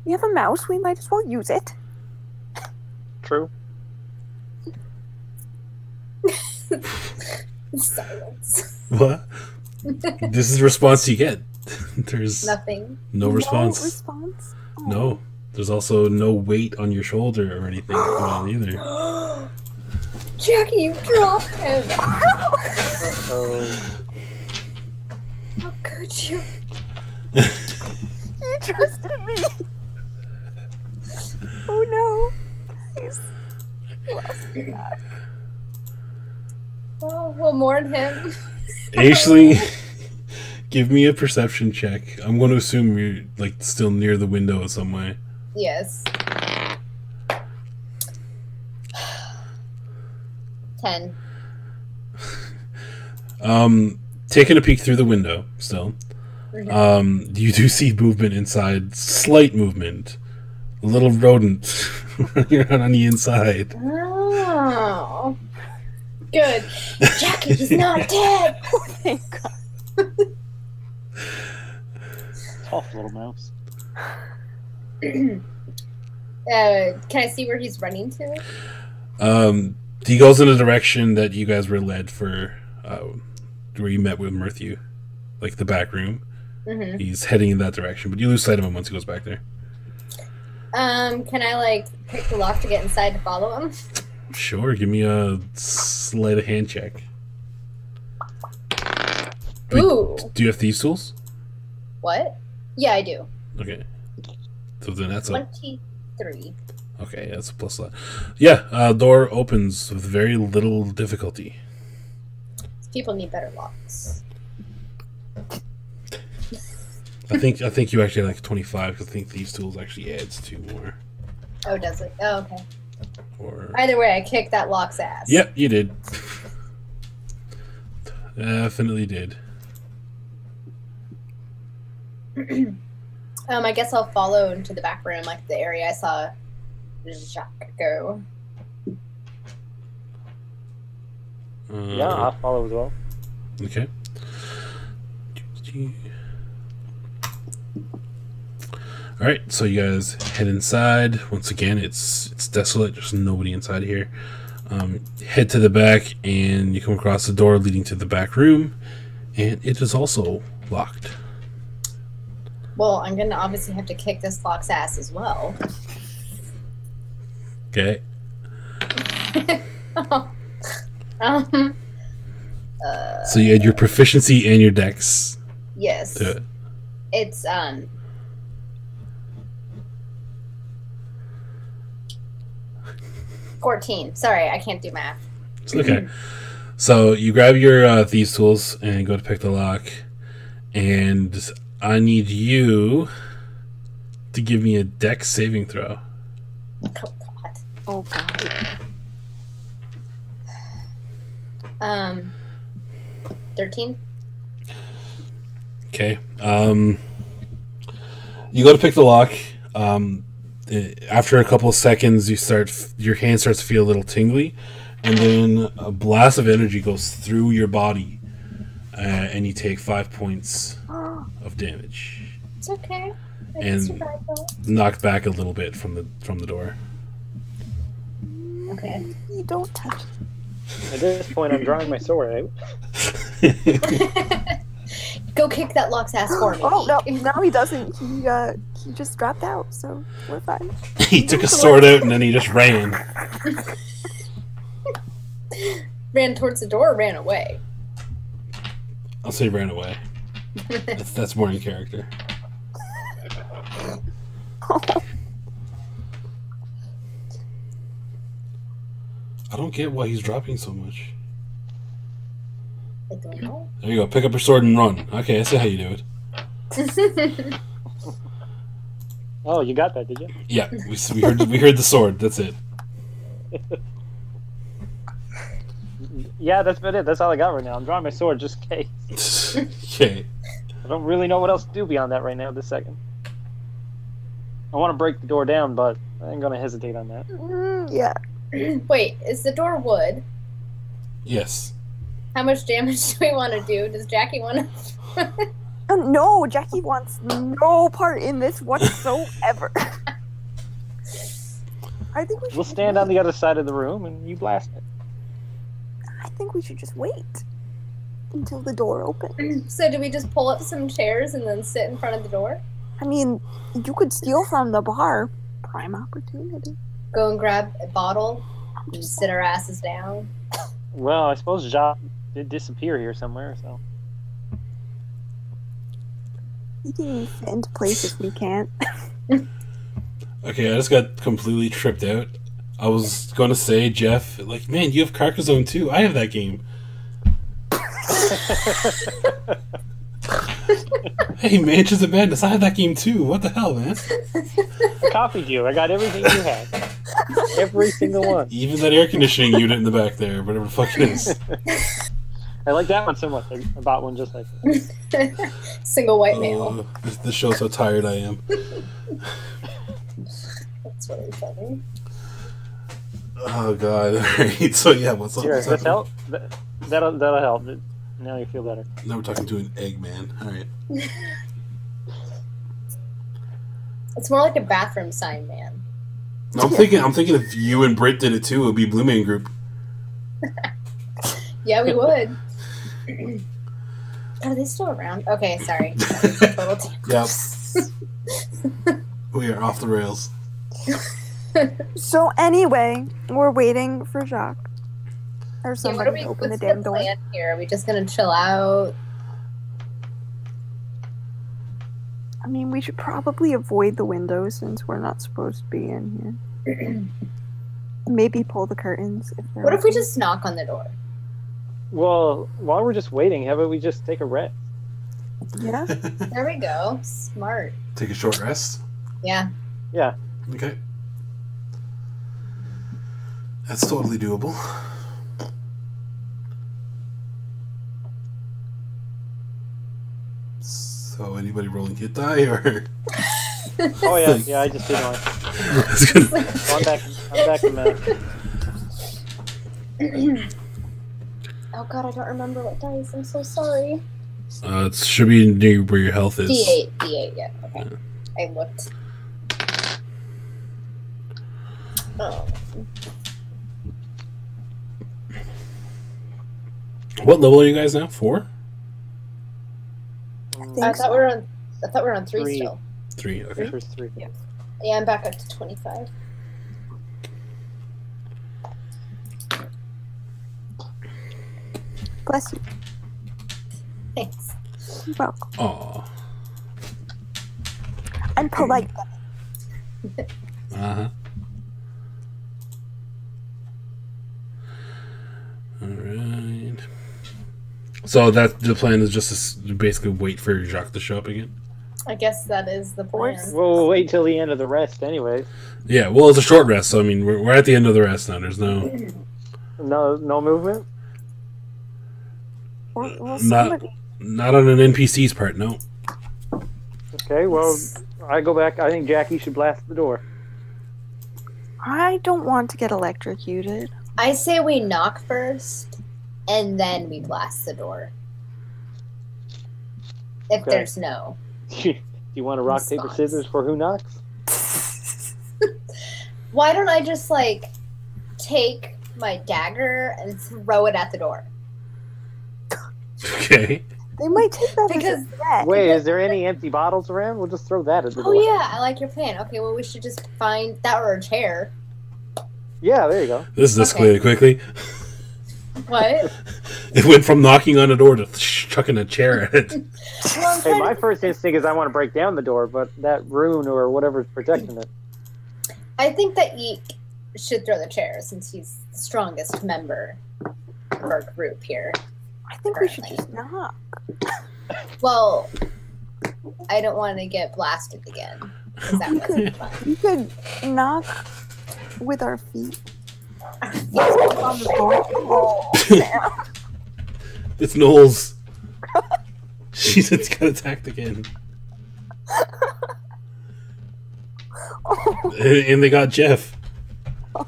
We have a mouse, we might as well use it. True. Silence. What? This is the response you get. There's Nothing. no response. No response? Oh. No. There's also no weight on your shoulder or anything going on either. Jackie, you dropped him. Uh-oh. How could you? You trusted me. Oh no. He's lost me back. Well, we'll mourn him. Aisling, give me a perception check. I'm going to assume you're like still near the window in some way. Yes. 10. Taking a peek through the window still. You do see movement inside. Slight movement. A little rodent running around on the inside. Oh. Good. Jackie, he's not dead. Oh, thank God. Tough little mouse. Can I see where he's running to? He goes in a direction that you guys were led for, where you met with Murthu, like the back room. Mm-hmm. He's heading in that direction, but you lose sight of him once he goes back there. Can I like pick the lock to get inside to follow him? Sure, give me a sleight of hand check. Ooh. Do you have thieves tools? What? Yeah, I do. Okay. So then that's a 23. okay. That's a plus. Yeah, door opens with very little difficulty. People need better locks. I think you actually like 25 because I think thieves tools actually adds 2 more. Oh, does it? Oh, okay. Or Either way, I kicked that lock's ass. yep, you did. Definitely did. I guess I'll follow into the back room, like the area I saw Jacques go. Yeah, I'll follow as well. Okay. All right, so you guys head inside. Once again, it's desolate. There's nobody inside here. Head to the back, and you come across the door leading to the back room, and it is also locked. Well, I'm gonna obviously have to kick this lock's ass as well. Okay. So you had your proficiency and your dex. Yes. To it. It's 14. Sorry, I can't do math. It's okay. So you grab your thieves tools and go to pick the lock, and I need you to give me a dex saving throw. Oh god. Oh god. 13. Okay. You go to pick the lock. After a couple of seconds, your hand starts to feel a little tingly, and then a blast of energy goes through your body, and you take 5 points of damage. It's okay. I can And survive that. knocked back a little bit from the door. Okay. You don't touch. At this point, I'm drawing my sword out. Go kick that lock's ass for me. Oh no he doesn't. He just dropped out, so we're fine. He took a sword out and then he just ran. Ran towards the door or ran away? I'll say ran away. That's more in character. I don't get why he's dropping so much. I don't know. There you go. Pick up your sword and run. Okay, I see how you do it. Oh, you got that, did you? Yeah, we heard the sword. That's it. Yeah, that's about it. That's all I got right now. I'm drawing my sword just in case. Okay. I don't really know what else to do beyond that right now this second. I want to break the door down, but I ain't going to hesitate on that. Yeah. Wait, is the door wood? Yes. How much damage do we want to do? Does Jackie want to? No, Jackie wants no part in this whatsoever. I think We'll stand on the other side of the room and you blast it. I think we should just wait until the door opens. So do we just pull up some chairs and then sit in front of the door? I mean, you could steal from the bar. Prime opportunity. Go and grab a bottle and sit our asses down. Well, I suppose Jacques did disappear here somewhere, so. We can fit into places we can't. Okay, I just got completely tripped out. I was going to say, Jeff, like, man, you have Carcassonne too. I have that game. Hey, Mansions of Madness, I have that game too. What the hell, man? I copied you. I got everything you had. Every single one. Even that air conditioning unit in the back there, whatever the fuck it is. I like that one so much. I bought one just like that. Single white male. This shows how tired I am. That's really funny. Oh god. Alright, so yeah, what's up? Here, What's this up? help? That'll help. Now you feel better. Now we're talking to an egg man. Alright. It's more like a bathroom sign, man. I'm thinking if you and Britt did it too, it would be Blue Man Group. Yeah, we would. Are they still around? Okay, sorry. That was a total Yep. We are off the rails. So anyway, we're waiting for Jacques or Yeah, somebody to open the what's damn door. plan here? Are we just gonna chill out? I mean, we should probably avoid the windows since we're not supposed to be in here. Maybe pull the curtains. What if we just knock on the door? Well, while we're just waiting, how about we just take a rest? Yeah. There we go. Smart. Take a short rest. Yeah. Yeah. Okay. That's totally doable. So, anybody rolling hit die or? Oh yeah, yeah. I just did one. That's good. I'm back in Oh god, I don't remember what dice. I'm so sorry. It should be near where your health is. D8, yeah. Okay. I looked. Oh. What level are you guys now? 4? I thought we were on 3 3. still. 3. Okay. First 3. Yeah. Yeah, I'm back up to 25. Bless you. Thanks. You're welcome. Aw. I'm polite. Uh-huh. Alright. So that the plan is just to basically wait for Jacques to show up again? I guess that is the plan. We'll wait till the end of the rest, anyways. Yeah, well, it's a short rest, so I mean, we're at the end of the rest now. There's no... No movement. Or Not, somebody. not on an NPC's part, no. Okay, well, I go back. I think Jackie should blast the door. I don't want to get electrocuted. I say we knock first, and then we blast the door. If Okay. there's no. Do you want to rock, paper, Response. scissors for who knocks? Why don't I just, like, take my dagger and throw it at the door? Okay. They might take that Because- as a threat. Wait, is there any empty bottles around? We'll just throw that at the Oh, door. yeah, I like your plan. Okay, well, we should just find that or a chair. Yeah, there you go. This escalated quickly. What? It went from knocking on a door to chucking a chair at it. Well, I'm Hey, trying my to- first instinct is I want to break down the door, but that rune or whatever's protecting it. I think that Eek should throw the chair since he's the strongest member of our group here. I think we should Currently. just knock. Well, I don't want to get blasted again. 'Cause that wasn't fun. You could knock with our feet. On the door. Oh, It's Knowles. She just got attacked again. oh, And they got Jeff. oh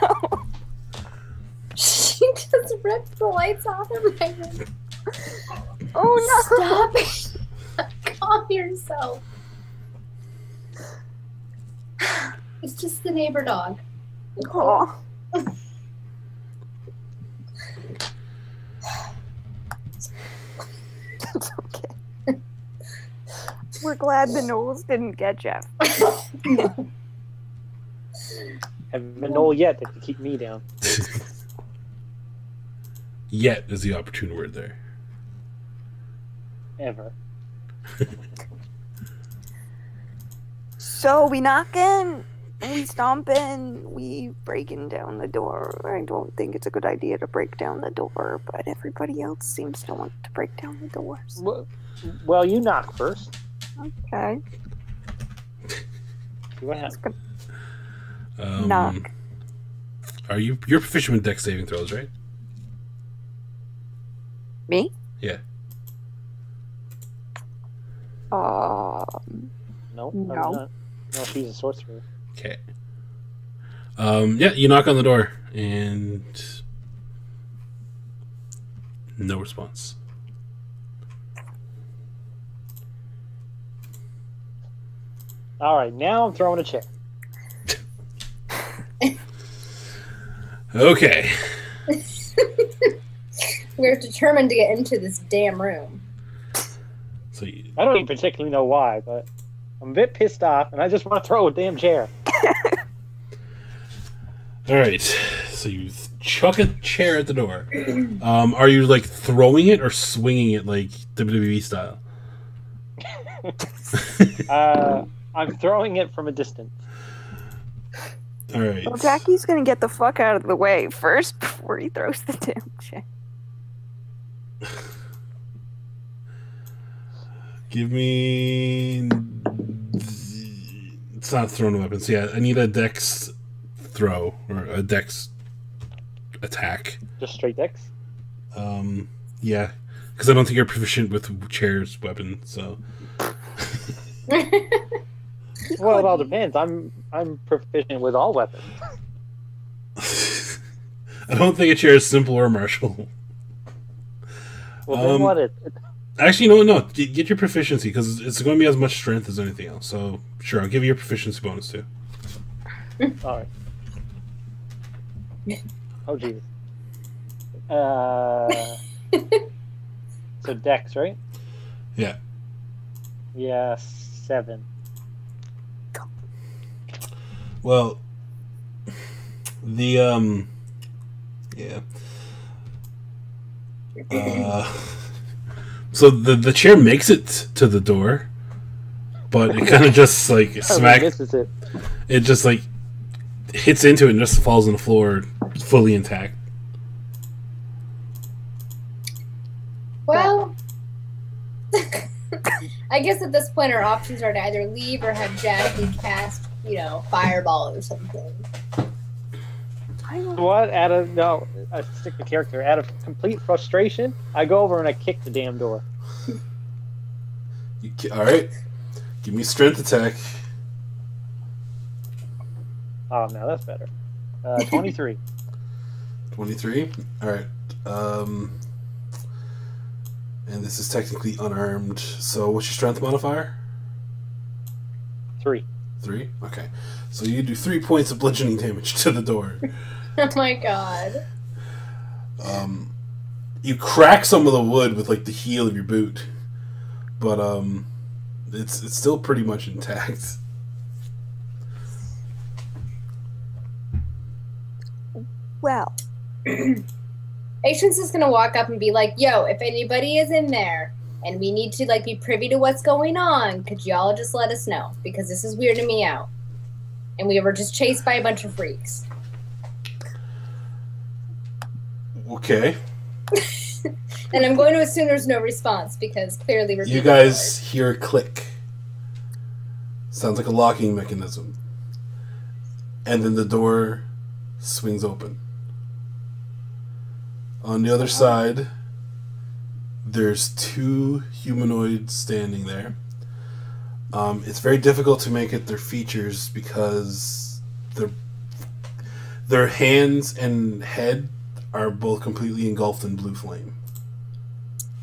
no. She just ripped the lights off in my room. Oh no. Stop it. Calm yourself. It's just the neighbor dog. Oh. It's okay. We're glad the Knowles didn't get Jeff. Haven't been no yet that can keep me down. Yet is the opportune word there. Ever. So we knock in, we stomp in, we breaking down the door. I don't think it's a good idea to break down the door, but everybody else seems to want to break down the doors. Well, you knock first. Okay. See what happens. Knock. Are you're proficient with dex saving throws, right? Me? Yeah. No, No. I'm not. No, she's a sorcerer. Okay. Yeah, you knock on the door and no response. All right, now I'm throwing a chair. Okay. We're determined to get into this damn room. So you, I don't even particularly know why, but I'm a bit pissed off, and I just want to throw a damn chair. All right, so you chuck a chair at the door. Are you like throwing it or swinging it like WWE style? I'm throwing it from a distance. All right. Well, Jackie's gonna get the fuck out of the way first before he throws the damn chair. Give me. It's not thrown a weapon. So yeah, I need a dex throw or a dex attack. Just straight dex? Yeah, because I don't think you're proficient with chairs weapon. So. Well, it all depends. I'm proficient with all weapons. I don't think a chair is simple or martial. Well, then what it? Actually, no. Get your proficiency because it's going to be as much strength as anything else. So sure, I'll give you your proficiency bonus too. All right. Oh Jesus. So dex, right? Yeah. Yeah, 7. Well, the yeah. So the chair makes it to the door, but it kind of just like smacks. Misses it. It just like hits into it and just falls on the floor, fully intact. Well, I guess at this point our options are to either leave or have Jackie cast, fireball or something. What? I stick the character. Out of complete frustration, I go over and I kick the damn door. All right, give me strength attack. Oh, no, that's better. 23. 23. All right. And this is technically unarmed. So what's your strength modifier? 3. 3? Okay. So you do 3 points of bludgeoning damage to the door. Oh my god. You crack some of the wood with like the heel of your boot. But it's still pretty much intact. Well, Patience is gonna walk up and be like, "Yo, if anybody is in there and we need to be privy to what's going on, could y'all just let us know? Because this is weirding me out. And we were just chased by a bunch of freaks." Okay. And I'm going to assume there's no response because clearly we're You guys hear a click. Sounds like a locking mechanism. And then the door swings open. On the other side, there's 2 humanoids standing there. It's very difficult to make out their features because their hands and head are both completely engulfed in blue flame.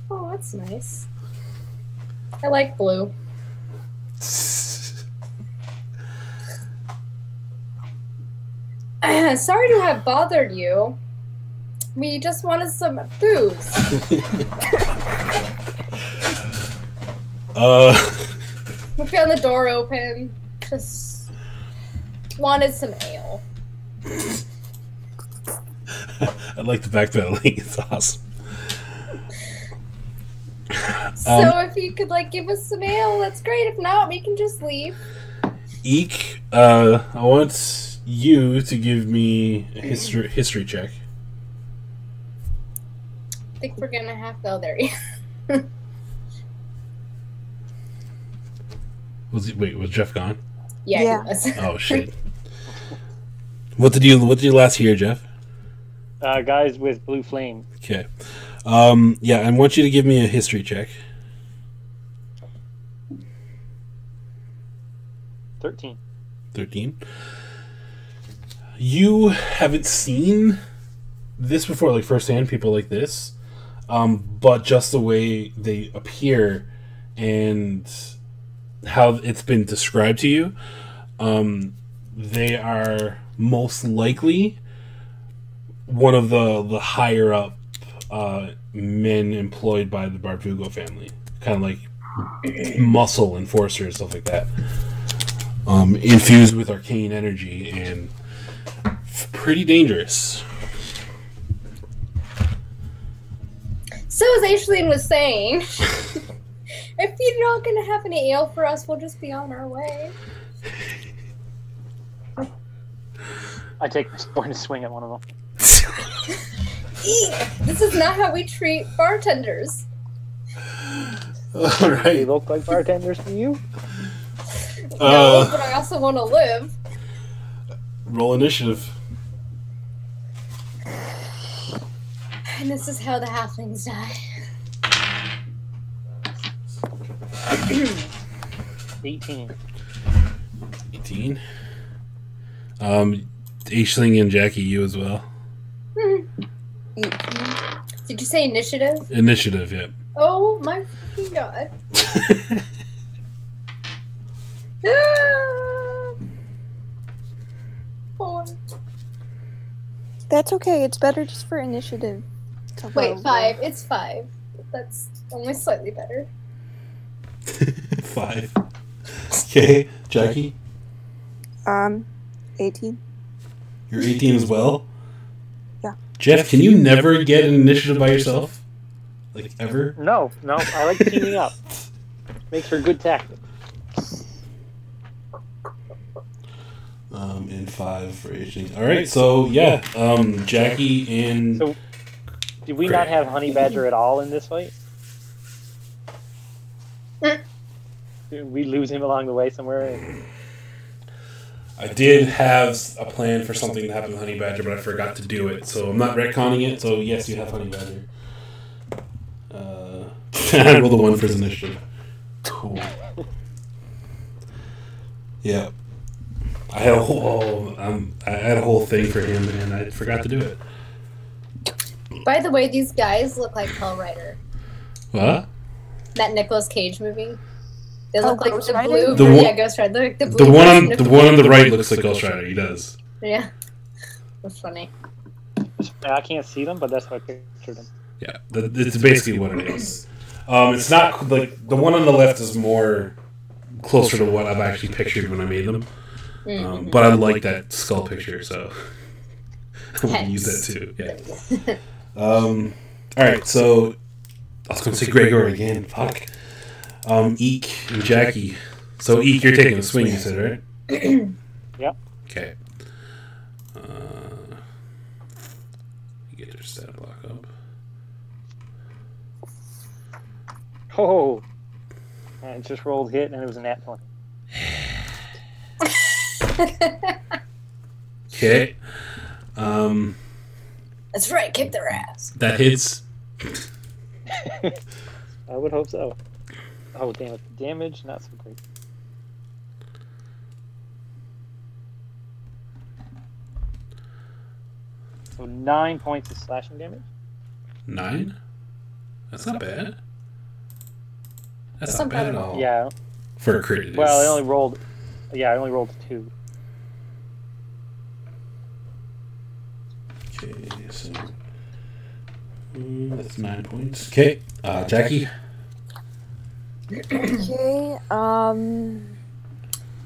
Oh, that's nice. I like blue. Sorry to have bothered you. We just wanted some booze. We found the door open. Just wanted some ale. I like the backpedaling. It's awesome. So if you could give us some ale, that's great. If not, we can just leave. Eek, I want you to give me a history check. I think we're gonna have to go there. Was Jeff gone? Yeah. Yeah. He was. Oh shit. What did you last hear, Jeff? Guys with blue flame. Okay. Yeah, I want you to give me a history check. 13. 13. You haven't seen this before, firsthand, people like this, but just the way they appear and how it's been described to you, they are most likely one of the higher up men employed by the Barbugo family. Kind of like muscle enforcer and stuff like that. Infused with arcane energy and pretty dangerous. So as Aisling was saying, if you're not going to have any ale for us, we'll just be on our way. I take my sword and swing at one of them. This is not how we treat bartenders. All They right. look like bartenders to you? No, but I also want to live. Roll initiative. And this is how the halflings die. 18. 18. Aisling and Jackie, you as well. Did you say initiative? Initiative, yep. Oh my fucking god. Four. That's okay. It's better just for initiative. to Wait, roll. 5. It's 5. That's only slightly better. 5. Okay, Jackie, 18. you're 18 as well? Yeah. Jeff, can you never get an initiative by yourself? Like, ever? No, I like teaming up. Makes for good tactic. And 5 for Aisling. Alright, so, yeah, Jackie and... So, did we not have Honey Badger at all in this fight? Did we lose him along the way somewhere? I did have a plan for something to happen with Honey Badger, but I forgot to do it, so I'm not retconning it, so yes, you have Honey Badger. I rolled a 1 for his initiative. Cool. Yeah. I had a whole thing for him, and I forgot to do it. By the way, these guys look like Hell Rider. What? That Nicolas Cage movie. They Oh, look like Ghost the Rider? blue. The one- Yeah, Ghost Rider. They're like the The blue one version on of the the one on the movie. right looks like Ghost Rider. He does. Yeah. That's funny. I can't see them, but that's how I pictured them. Yeah, it's basically what it is. It's not like the one on the left is more closer to what I've actually pictured when I made them. But I like that skull picture, so I want to use that too. Yeah. All right, so I was going to say Gregor again. Fuck. Eek and Jackie. So Eek, you're taking a swing, you said, right? Yep. Okay. You get their stat block up. Oh, and it just rolled hit, and it was a nat 20. Okay. That's right. Kick their ass. That hits. I would hope so. Oh, damn it. The damage, not so great. So 9 points of slashing damage. 9? That's not bad. That's That's not not bad bad at at all. Yeah. For a crit, it is. Well, I only rolled. Yeah, I only rolled 2. Okay, so that's 9 points. Okay, Jackie. Okay.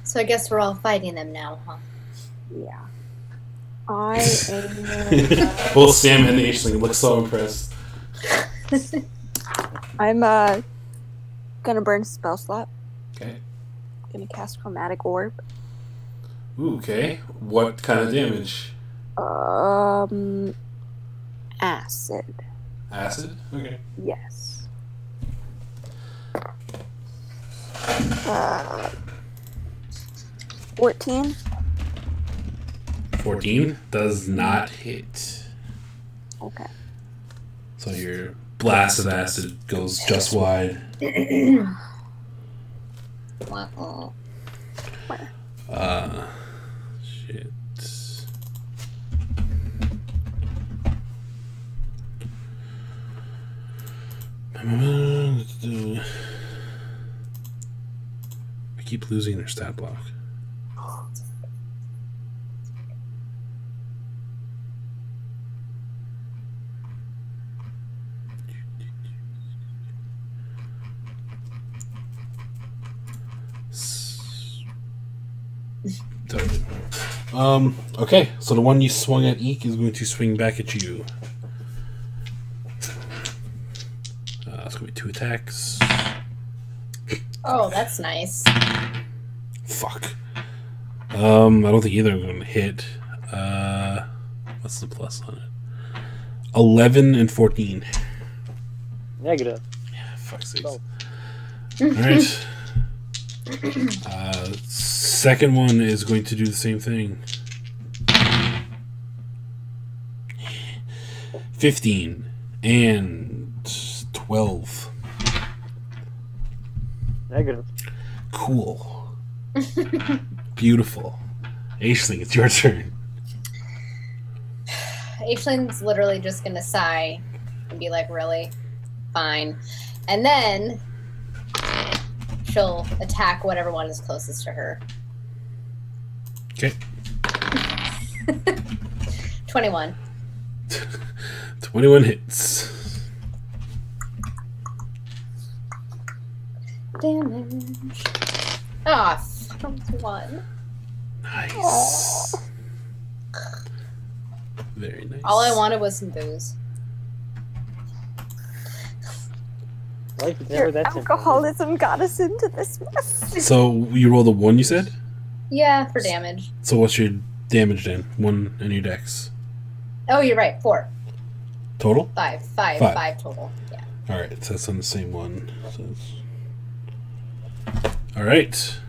So I guess we're all fighting them now, huh? Yeah. I am. Both Sam and Aisling look so impressed. I'm gonna burn spell slot. Okay. Gonna cast chromatic orb. Ooh, okay. What kind of damage? Acid. Acid? Okay. Yes. 14. 14 does not hit. Okay. So your blast of acid goes just wide. Shit. I keep losing their stat block. Totally. Okay, so the one you swung at Eek is going to swing back at you. It's going to be 2 attacks. Oh, that's nice. Fuck. I don't think either of them are going to hit. What's the plus on it? 11 and 14. Negative. Yeah, fuck's sakes. Oh. Alright. Second one is going to do the same thing. 15 and 12. Negative. Cool. Beautiful. Aisling, it's your turn. Aishling's literally just gonna sigh and be like, really? Fine. And then she'll attack whatever one is closest to her. Okay. 21. 21 hits. Damage. Ah, 1. Nice. Very nice. All I wanted was some booze. Life is never Your that simple. alcoholism got us into this mess. So you rolled a 1, you said? Yeah, for damage. So what's your damage then? 1 in your dex. Oh, you're right. 4. Total? 5. 5. Five. 5 total. Yeah. Alright, so that's on the same one. So alright.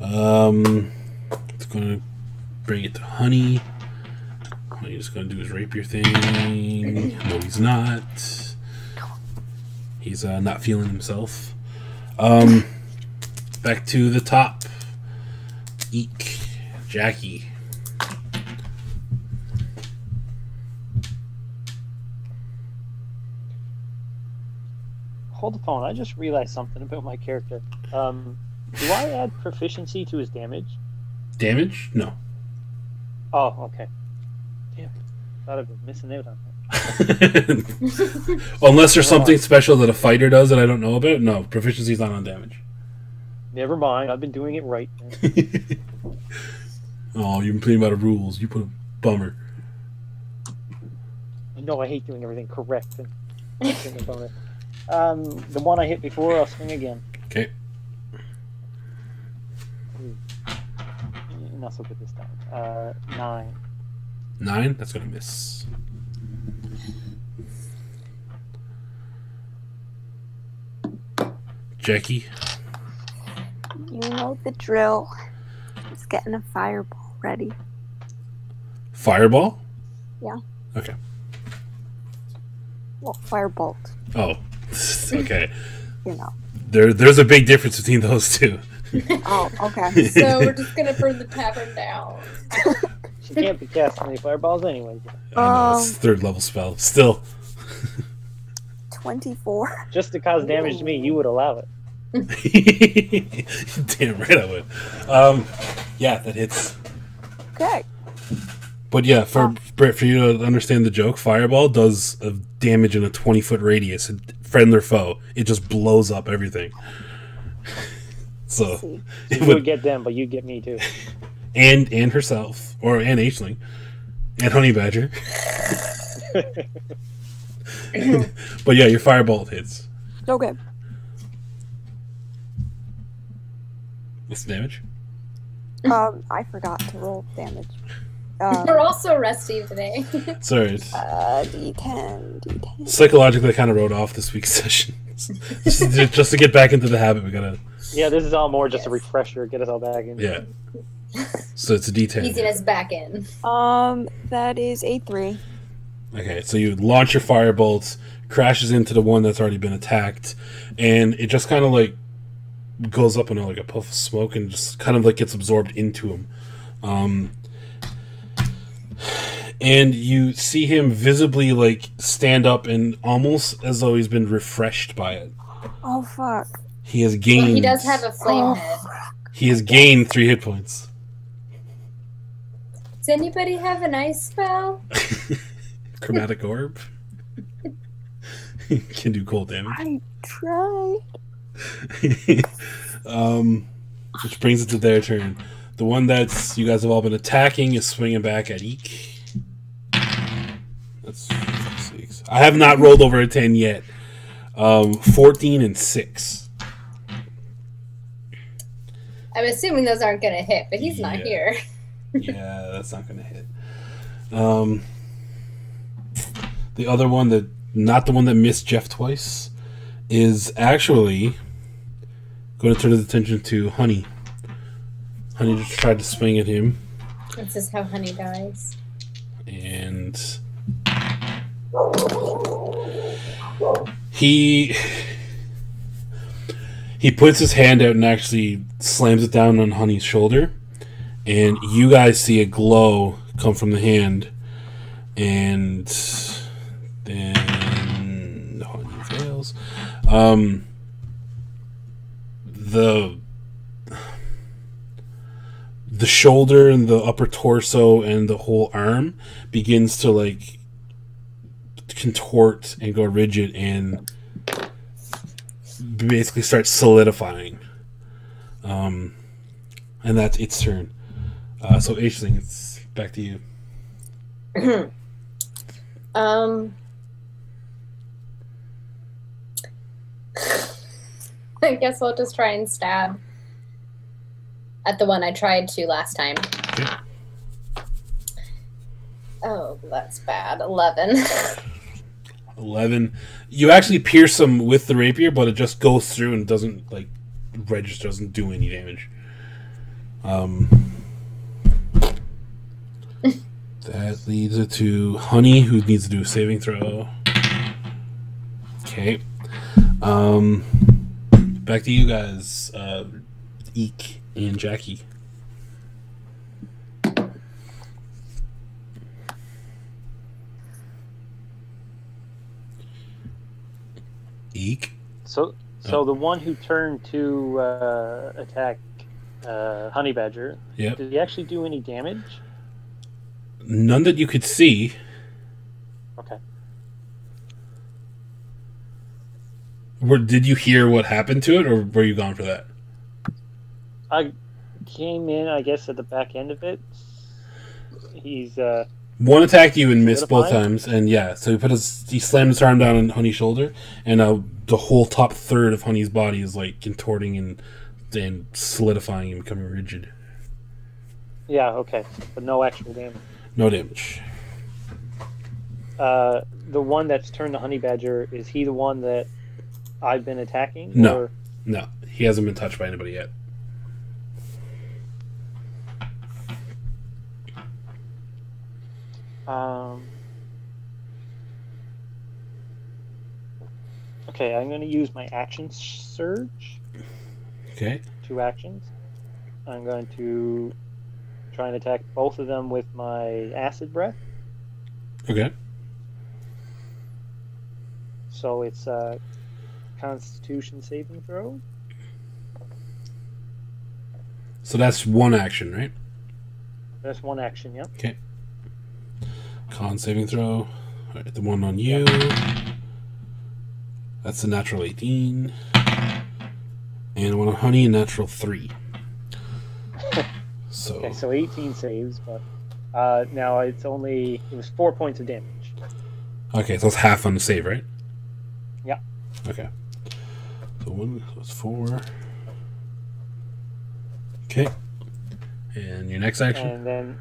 It's gonna bring it to Honey. What he's gonna do is rapier thing. No, he's not. He's not feeling himself. Back to the top. Eek. Jackie. Hold the phone. I just realized something about my character. Do I add proficiency to his damage? Damage? No. Oh, okay. Damn. Thought I'd been missing out on that. Unless there's something special that a fighter does that I don't know about. No, proficiency's not on damage. Never mind. I've been doing it right. Oh, you've been playing by the rules. You put a bummer. I know I hate doing everything correct. And thinking about it. The one I hit before, I'll swing again. Okay. Not so good this time. 9. 9? That's gonna miss. Jackie? You know the drill. Just getting a fireball ready. Fireball? Yeah. Okay. Well, firebolt. Oh. Okay. You know. There's a big difference between those two. Oh, okay. So we're just gonna burn the tavern down. She can't be casting any fireballs anyway. I know, it's 3rd level spell. Still. 24. Just to cause damage to me, you would allow it. Damn right I would. Yeah, that hits. Okay. But yeah, for you to understand the joke, Fireball does damage in a 20-foot radius, friend or foe. It just blows up everything. So See. You would get them, but you'd get me too. and herself, and Aisling, and Honey Badger. But yeah, your Firebolt hits. Okay. What's the damage? I forgot to roll damage. We're all so rusty today. Sorry. D10. Psychologically, I kind of wrote off this week's session. just to get back into the habit, we gotta... Yeah, this is all more just a refresher, get us all back in. Yeah. So it's a D10. Easing us back in. That is a 3. Okay, so you launch your Firebolts, crashes into the one that's already been attacked, and it just kind of like goes up in like a puff of smoke and just kind of like gets absorbed into him. And you see him visibly like stand up and almost as though he's been refreshed by it. Oh, fuck. He has gained... Well, he does have a flame head. He has gained 3 hit points. Does anybody have an ice spell? Chromatic Orb. Can do cold damage. I tried. which brings it to their turn. The one that's you guys have all been attacking is swinging back at Eek. That's 6. I have not rolled over a 10 yet. 14 and 6. I'm assuming those aren't going to hit, but he's not here. Yeah, that's not going to hit. The other one, that not the one that missed Jeff twice, is actually going to turn his attention to Honey. Honey just tried to swing at him. This is how Honey dies. And he puts his hand out and actually slams it down on Honey's shoulder. And you guys see a glow come from the hand. And then Honey fails. The shoulder and the upper torso and the whole arm begins to like contort and go rigid and basically start solidifying. And that's its turn. So Aisling, it's back to you. I guess I'll just try and stab at the one I tried to last time. Okay. Oh, that's bad. 11. 11. You actually pierce him with the rapier, but it just goes through and doesn't like register, doesn't do any damage. That leads it to Honey, who needs to do a saving throw. Okay. Back to you guys. Eek and Jackie. Eek. So the one who turned to attack Honey Badger, Yep. did he actually do any damage? None that you could see. Okay. Did you hear what happened to it, or were you gone for that? I came in, I guess, at the back end of it. He's one attacked you and missed both solidified? times, and yeah, so he slammed his arm down on Honey's shoulder, and the whole top third of Honey's body is like contorting and solidifying and becoming rigid. yeah, okay, but no actual damage. No damage. The one that's turned to Honey Badger, is he the one that I've been attacking? No. Or... No, he hasn't been touched by anybody yet. Okay, I'm going to use my action surge. Okay. 2 actions. I'm going to try and attack both of them with my acid breath. Okay. So it's a Constitution saving throw. So that's one action, right? That's 1 action, yep. Okay. Con saving throw. All right, the one on you. That's a natural 18. And one on Honey, a natural 3. So. Okay, so 18 saves, but now it was 4 points of damage. Okay, so it's half on the save, right? Yeah. Okay. So it's 4. Okay. And your next action? And then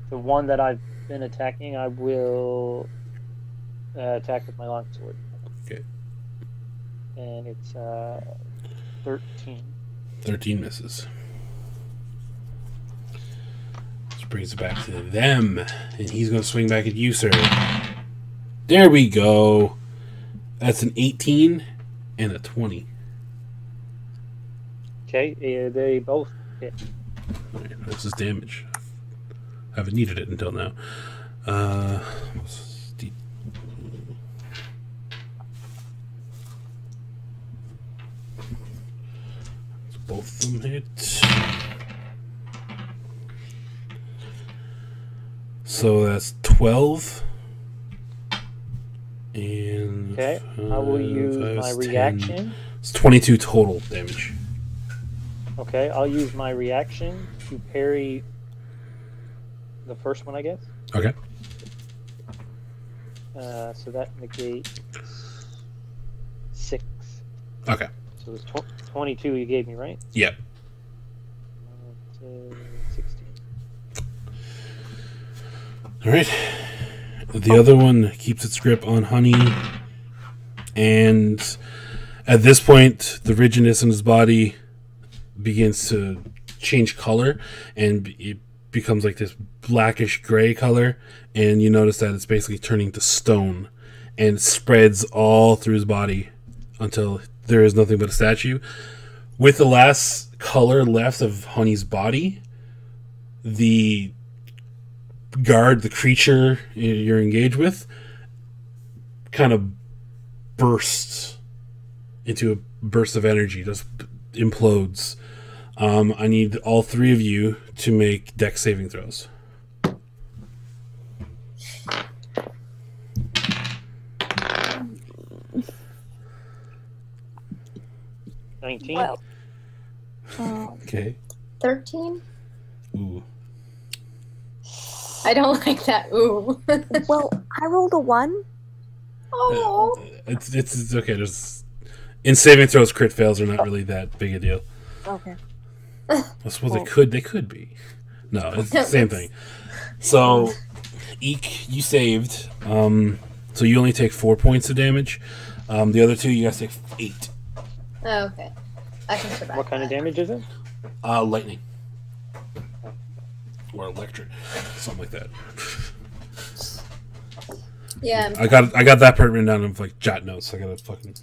the one that I've been attacking, I will attack with my longsword. Okay. And it's 13. 13 misses. Which brings it back to them. And he's going to swing back at you, sir. There we go. That's an 18 and a 20. Okay, they both hit. Alright, this is damage. I haven't needed it until now. Both of them hit. So that's 12. And Okay, I will use my 10. reaction. It's 22 total damage. Okay, I'll use my reaction to parry the first one, I guess. Okay. So that negates 6. Okay. So it was 22 you gave me, right? Yep. 16. All right. The other one keeps its grip on Honey, and at this point, the rigidness in his body begins to change color, and it becomes like this blackish gray color, and you notice that it's basically turning to stone, and it spreads all through his body until there is nothing but a statue. With the last color left of Honey's body, the guard, the creature you're engaged with, kind of bursts into a burst of energy, just implodes. I need all 3 of you to make dex saving throws. Well, Okay. 13? Ooh. I don't like that. Ooh. well, I rolled a 1. Oh. It's okay. There's in saving throws, crit fails are not really that big a deal. Okay. I suppose they could be. No, it's the same thing. So, Eek, you saved. So you only take 4 points of damage. The other 2, you guys take 8. Oh, okay. I can survive. What kind of damage is it? Lightning. Or electric. Something like that. Yeah. I got that part written down in like jot notes. I gotta fucking.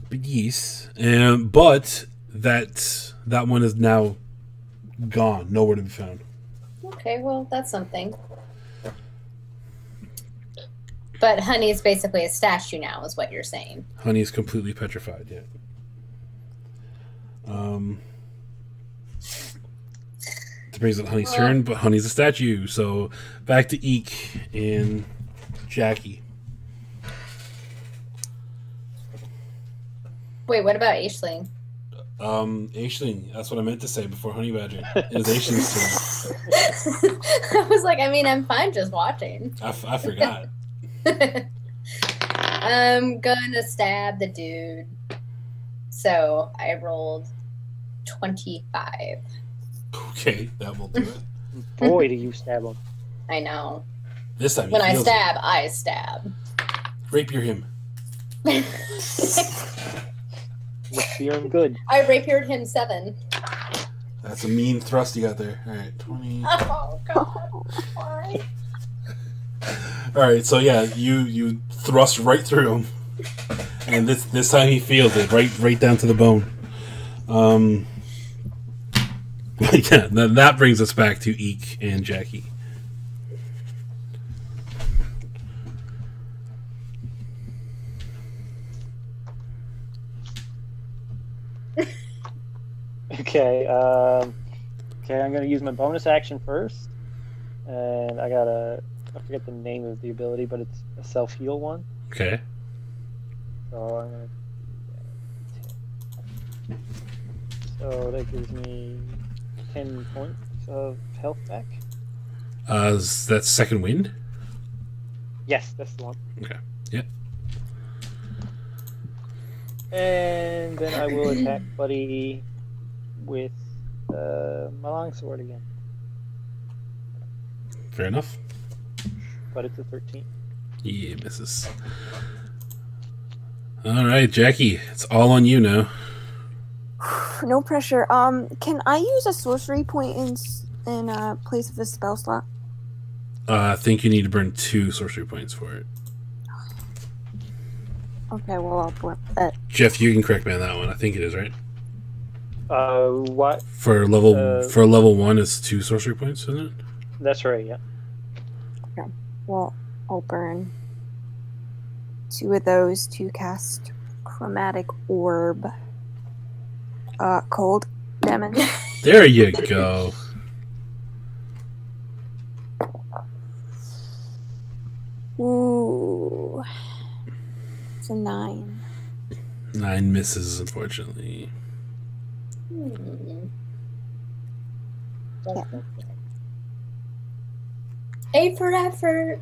But yes, but that one is now gone, nowhere to be found. Okay, well, that's something. But Honey is basically a statue now, is what you're saying. Honey is completely petrified. Yeah. It brings up Honey's turn, but Honey's a statue. So back to Eek and Jackie. Wait, what about Aisling? Aisling, that's what I meant to say before Honey Badger. It is Aisling's turn. I was like, I mean, I'm fine just watching. I forgot. I'm gonna stab the dude. So I rolled 25. Okay, that will do it. Boy, do you stab him. I know. This time, When I stab, I stab. Rapier him. Fear him good. I rapiered him 7. That's a mean thrust you got there. All right, 20. Oh God! Why? All right, so yeah, you thrust right through him, and this time he feels it right down to the bone. Yeah, that brings us back to Eek and Jackie. Okay, I'm gonna use my bonus action first, and I forget the name of the ability, but it's a self-heal one. Okay. So I'm gonna. So that gives me 10 points of health back. That's second wind. Yes, that's the one. Okay. Yep. And then I will attack Buddy with my longsword again. Fair enough. But it's a 13. Yeah, misses. All right, Jackie, it's all on you now. No pressure. Can I use a sorcery point in place of a spell slot? I think you need to burn 2 sorcery points for it. Okay, well I'll burn that. Jeff, you can correct me on that one. I think it is, right? What? For level 1, it's 2 sorcery points, isn't it? That's right, yeah. Okay. Well, I'll burn 2 of those to cast Chromatic Orb. Cold damage. There you go. Ooh. It's a 9. 9 misses, unfortunately. A for effort.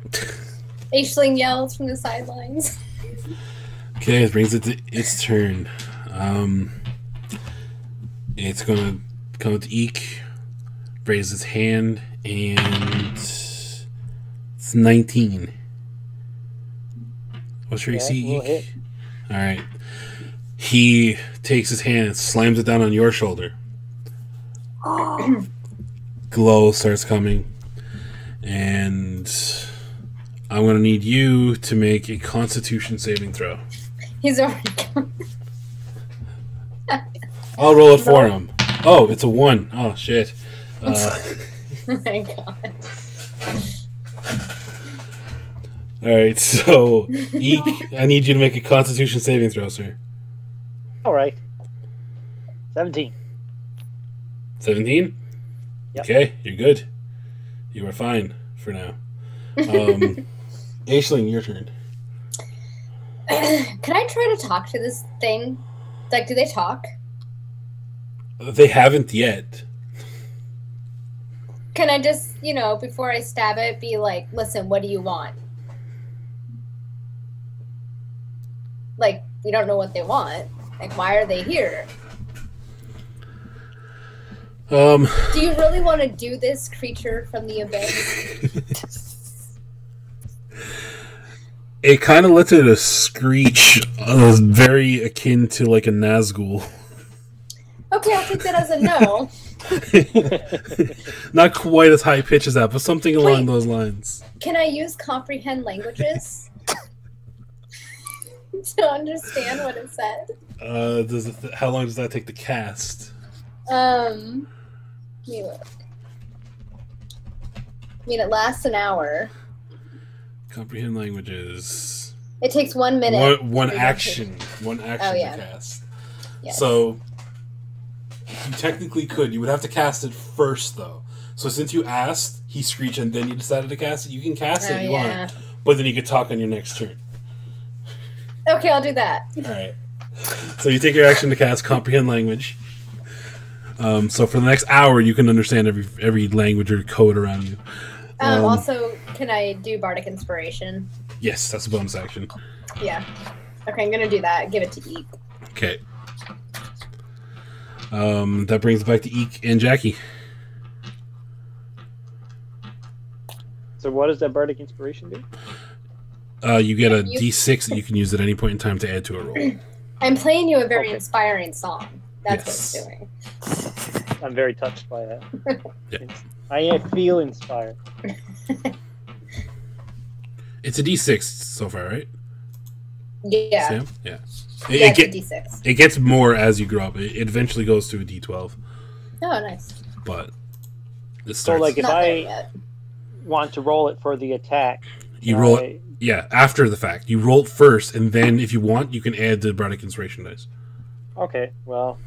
Aisling yells from the sidelines. Okay, it brings it to its turn. It's gonna come to Eek, raise its hand, and it's 19. What's your AC, we'll Eek? hit. All right. He takes his hand and slams it down on your shoulder. Glow starts coming, and I'm gonna need you to make a Constitution saving throw. He's already gone. I'll roll it for him. Oh, it's a 1. Oh shit. Oh my god. Alright, so Eek, I need you to make a Constitution saving throw, sir. All right. 17. 17? Yep. Okay, you're good. You are fine for now. Aisling, your turn. Can I try to talk to this thing? Like, do they talk? They haven't yet. Can I just, before I stab it, be like, listen, what do you want? Like, we don't know what they want. Like, why are they here? Do you really want to do this, creature from the abyss? It kind of lets out a screech, very akin to like a Nazgul. Okay, I'll take that as a no. Not quite as high pitch as that, but something along Wait. those lines. Can I use comprehend languages to understand what it said? How long does that take to cast? Let me look. I mean, it lasts an hour. Comprehend languages. It takes 1 minute. One for action. One action yeah. to cast. Yes. So you technically could. You would have to cast it first, though. So since you asked, he screeched, and then you decided to cast it. You can cast it if you want, but then you could talk on your next turn. Okay, I'll do that. All right. So you take your action to cast comprehend language. So for the next hour, you can understand every language or code around you. Also, can I do bardic inspiration? Yes, that's a bonus action. Yeah. Okay, I'm gonna do that. Give it to Eek. Okay. That brings it back to Eek and Jackie. So what does that bardic inspiration do? You get a D6 that you can use at any point in time to add to a roll. I'm playing you a very Okay. inspiring song. That's Yes. what it's doing. I'm very touched by that. Yeah. I feel inspired. It's a D6 so far, right? Yeah. Sam? Yeah. Yeah, It, it's get, a D6. it gets more as you grow up. It eventually goes to a D12, Oh, nice. but it So, starts. like, if Not there I yet. want to roll it for the attack, you roll it, yeah, after the fact. You roll it first, and then if you want, you can add the bardic inspiration dice. Okay, well,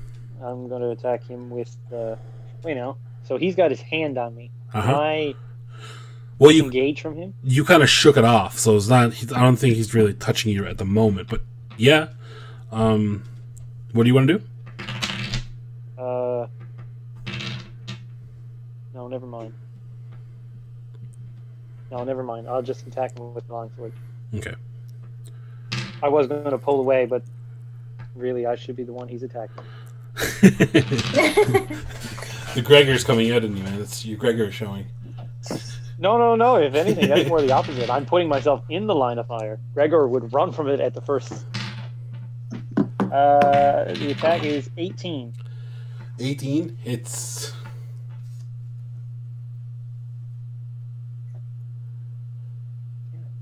I'm going to attack him with the... So he's got his hand on me. Can I Well, you engage from him? kind of shook it off, so it's not. I don't think he's really touching you at the moment. But yeah, what do you want to do? No, never mind. No, never mind. I'll just attack him with the longsword. Okay. I was going to pull away, but really, I should be the one he's attacking. The Gregor's coming out in you, man. It's your Gregor showing. No. If anything, that's more the opposite. I'm putting myself in the line of fire. Gregor would run from it at the first. The attack is 18. 18 hits.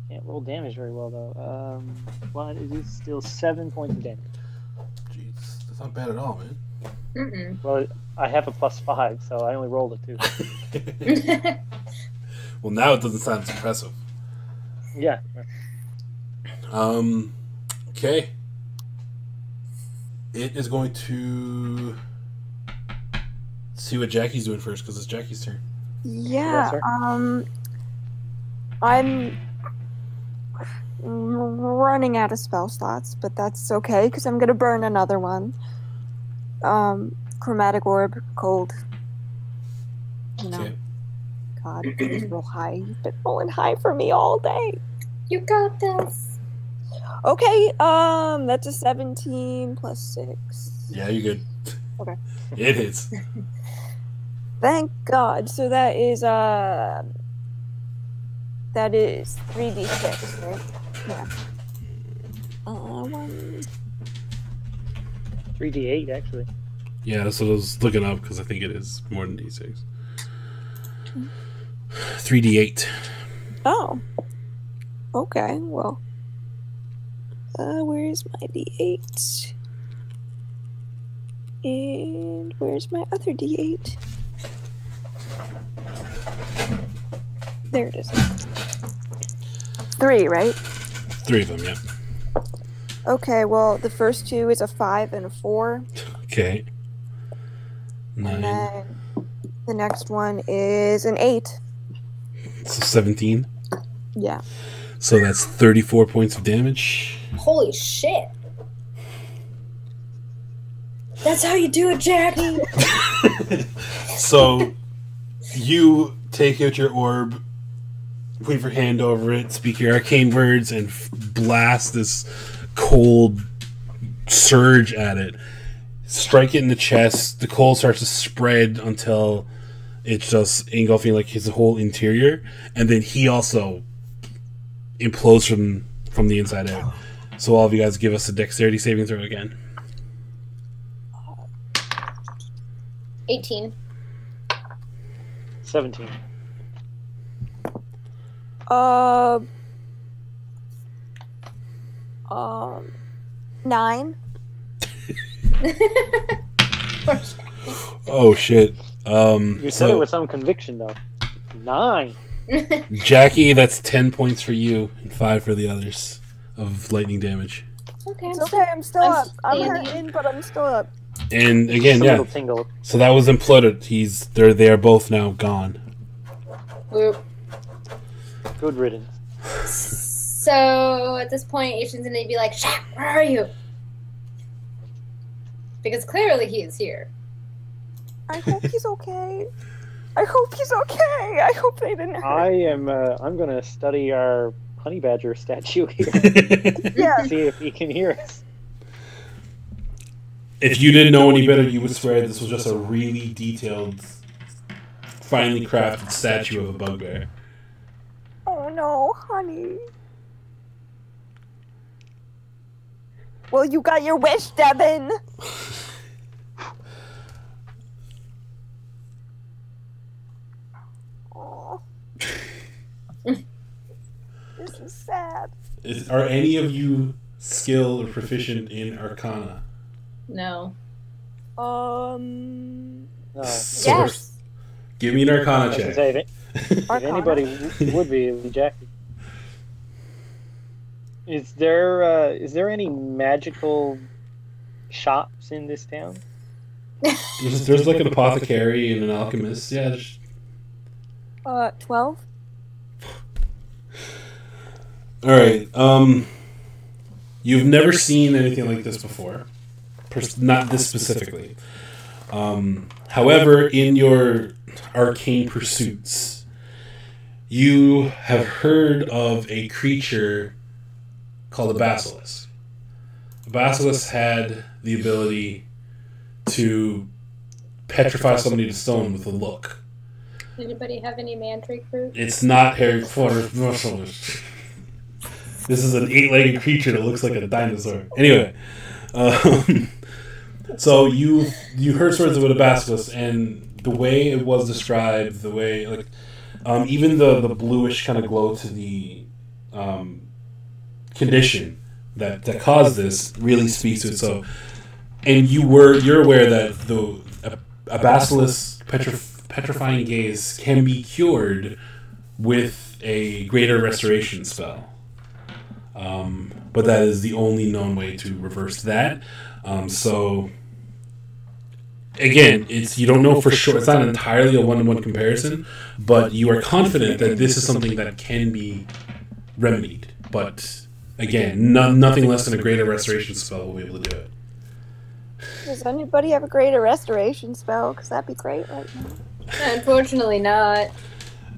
Can't roll damage very well though. But it is still 7 points of damage. Jeez, that's not bad at all, man. Mm-mm. Well, I have a +5, so I only rolled a 2. Well, now it doesn't sound as impressive. Yeah. Okay. It is going to see what Jackie's doing first because it's Jackie's turn. Yeah, sir. I'm running out of spell slots, but that's okay because I'm gonna burn another one. Chromatic orb, cold. You know. Okay. God, please roll high. You've been rolling high for me all day. You got this. Okay, that's a 17 plus 6. Yeah, you're good. Okay. It hits. Thank God. So that is 3d6, right? Yeah. 3d8 actually. Yeah, that's what I was looking up because I think it is more than D6. 3d8. Oh. Okay, well. Where's my d8? And where's my other d8? There it is. 3, right? 3 of them, yeah. Okay, well, the first 2 is a 5 and a 4. Okay. And 9. then the next one is an 8. So 17. Yeah. So that's 34 points of damage. Holy shit. That's how you do it, Jackie. So you take out your orb, wave your hand over it, speak your arcane words, and blast this cold surge at it. Strike it in the chest. The cold starts to spread until it's just engulfing like his whole interior, and then he also implodes from the inside out. So all of you guys give us a dexterity saving throw again. 18. 17. 9. Oh shit. You said it with some conviction though. 9. Jackie, that's 10 points for you and 5 for the others of lightning damage. Okay. It's okay, I'm still I'm up. I'm standing. hurting, but I'm still up. And again, Just a yeah. little tingle. So that was imploded. They are both now gone. Whoop. Good riddance. So at this point, Aishin's gonna be like, "Shaq, where are you?" Because clearly he is here. I hope he's okay. I hope he's okay. I hope they didn't hurt. I'm gonna study our honey badger statue here. Yeah. See if he can hear us. If you didn't know any better, you would swear this was just a really detailed, finely crafted statue of a bugbear. Oh no, honey. Well, you got your wish, Devin. Aw. This is sad. Are any of you skilled or proficient in Arcana? No. No. Yes. Give me an Arcana I was gonna check. say, if Arcana? anybody would be, it would be Jackie. Is there any magical shops in this town? There's like an apothecary and an alchemist. Yeah. 12? All right. You've never seen anything like this before. Not this specifically. However, in your arcane pursuits, you have heard of a creature called a basilisk. A basilisk had the ability to petrify somebody to stone with a look. Anybody have any mandrake root? It's not Harry Potter. This is an 8-legged creature that looks like a dinosaur. Anyway, so you heard stories about a basilisk, and the way it was described, the way even the bluish kind of glow to the condition that caused this really speaks to it. So, and you're aware that a basilisk petrifying gaze can be cured with a greater restoration spell. But that is the only known way to reverse that. So again, you don't know for sure. It's not entirely a one-to-one comparison, but you are confident that this is something that can be remedied. But Again, nothing less than a greater restoration spell will be able to do it. Does anybody have a greater restoration spell? Because that'd be great right now. Unfortunately not.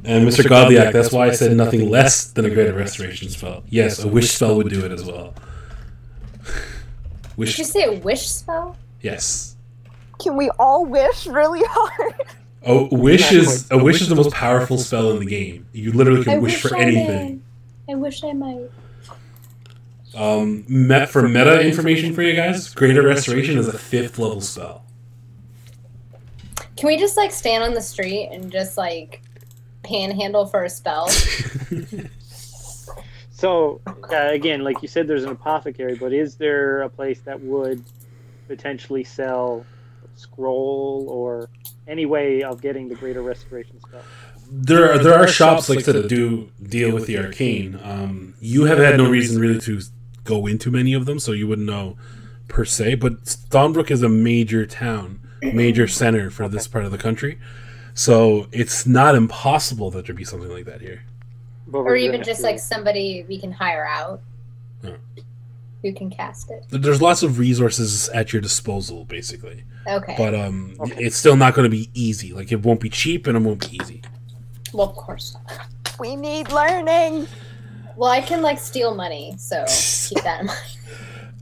And Mr. Godliak, that's why I said nothing less than a greater restoration spell. Yes, a wish spell would do it as well. Did you say a wish spell? Yes. Can we all wish really hard? A wish is the most powerful spell in the game. You literally can wish for anything. I wish I might. For meta information for you guys, Greater Restoration is a 5th level spell. Can we just like stand on the street and just like panhandle for a spell? So, again, like you said, there's an apothecary, but is there a place that would potentially sell a scroll or any way of getting the Greater Restoration spell? There are shops like that do deal with the arcane. You have had no reason really to go into many of them, so you wouldn't know per se. But Thornbrook is a major town, major center for this part of the country, so it's not impossible that there'd be something like that here. Or even just like somebody we can hire out who can cast it. There's lots of resources at your disposal, basically. Okay. But it's still not going to be easy. Like, it won't be cheap and it won't be easy. Well, of course not. We need learning. Well, I can like steal money, so keep that in mind.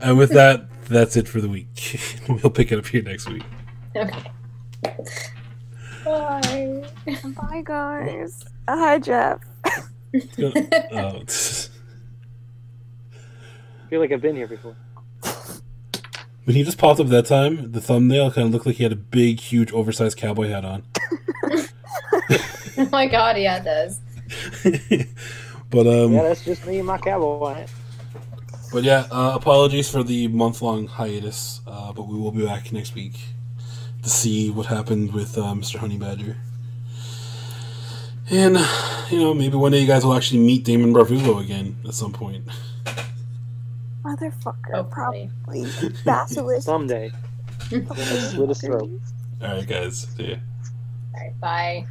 And with that, that's it for the week. We'll pick it up here next week. Okay. Bye. Bye, guys. Hi, Jeff. I feel like I've been here before. When he just popped up that time, the thumbnail kind of looked like he had a big, huge, oversized cowboy hat on. Oh my god, yeah, it does. But yeah, that's just me and my cowboy hat. But yeah, apologies for the month-long hiatus, but we will be back next week to see what happened with Mr. Honey Badger. And, you know, maybe one day you guys will actually meet Damon Barvugo again at some point. Motherfucker, probably. Basilisk. Someday. Slit his throat. Alright, guys. See ya. Alright, bye.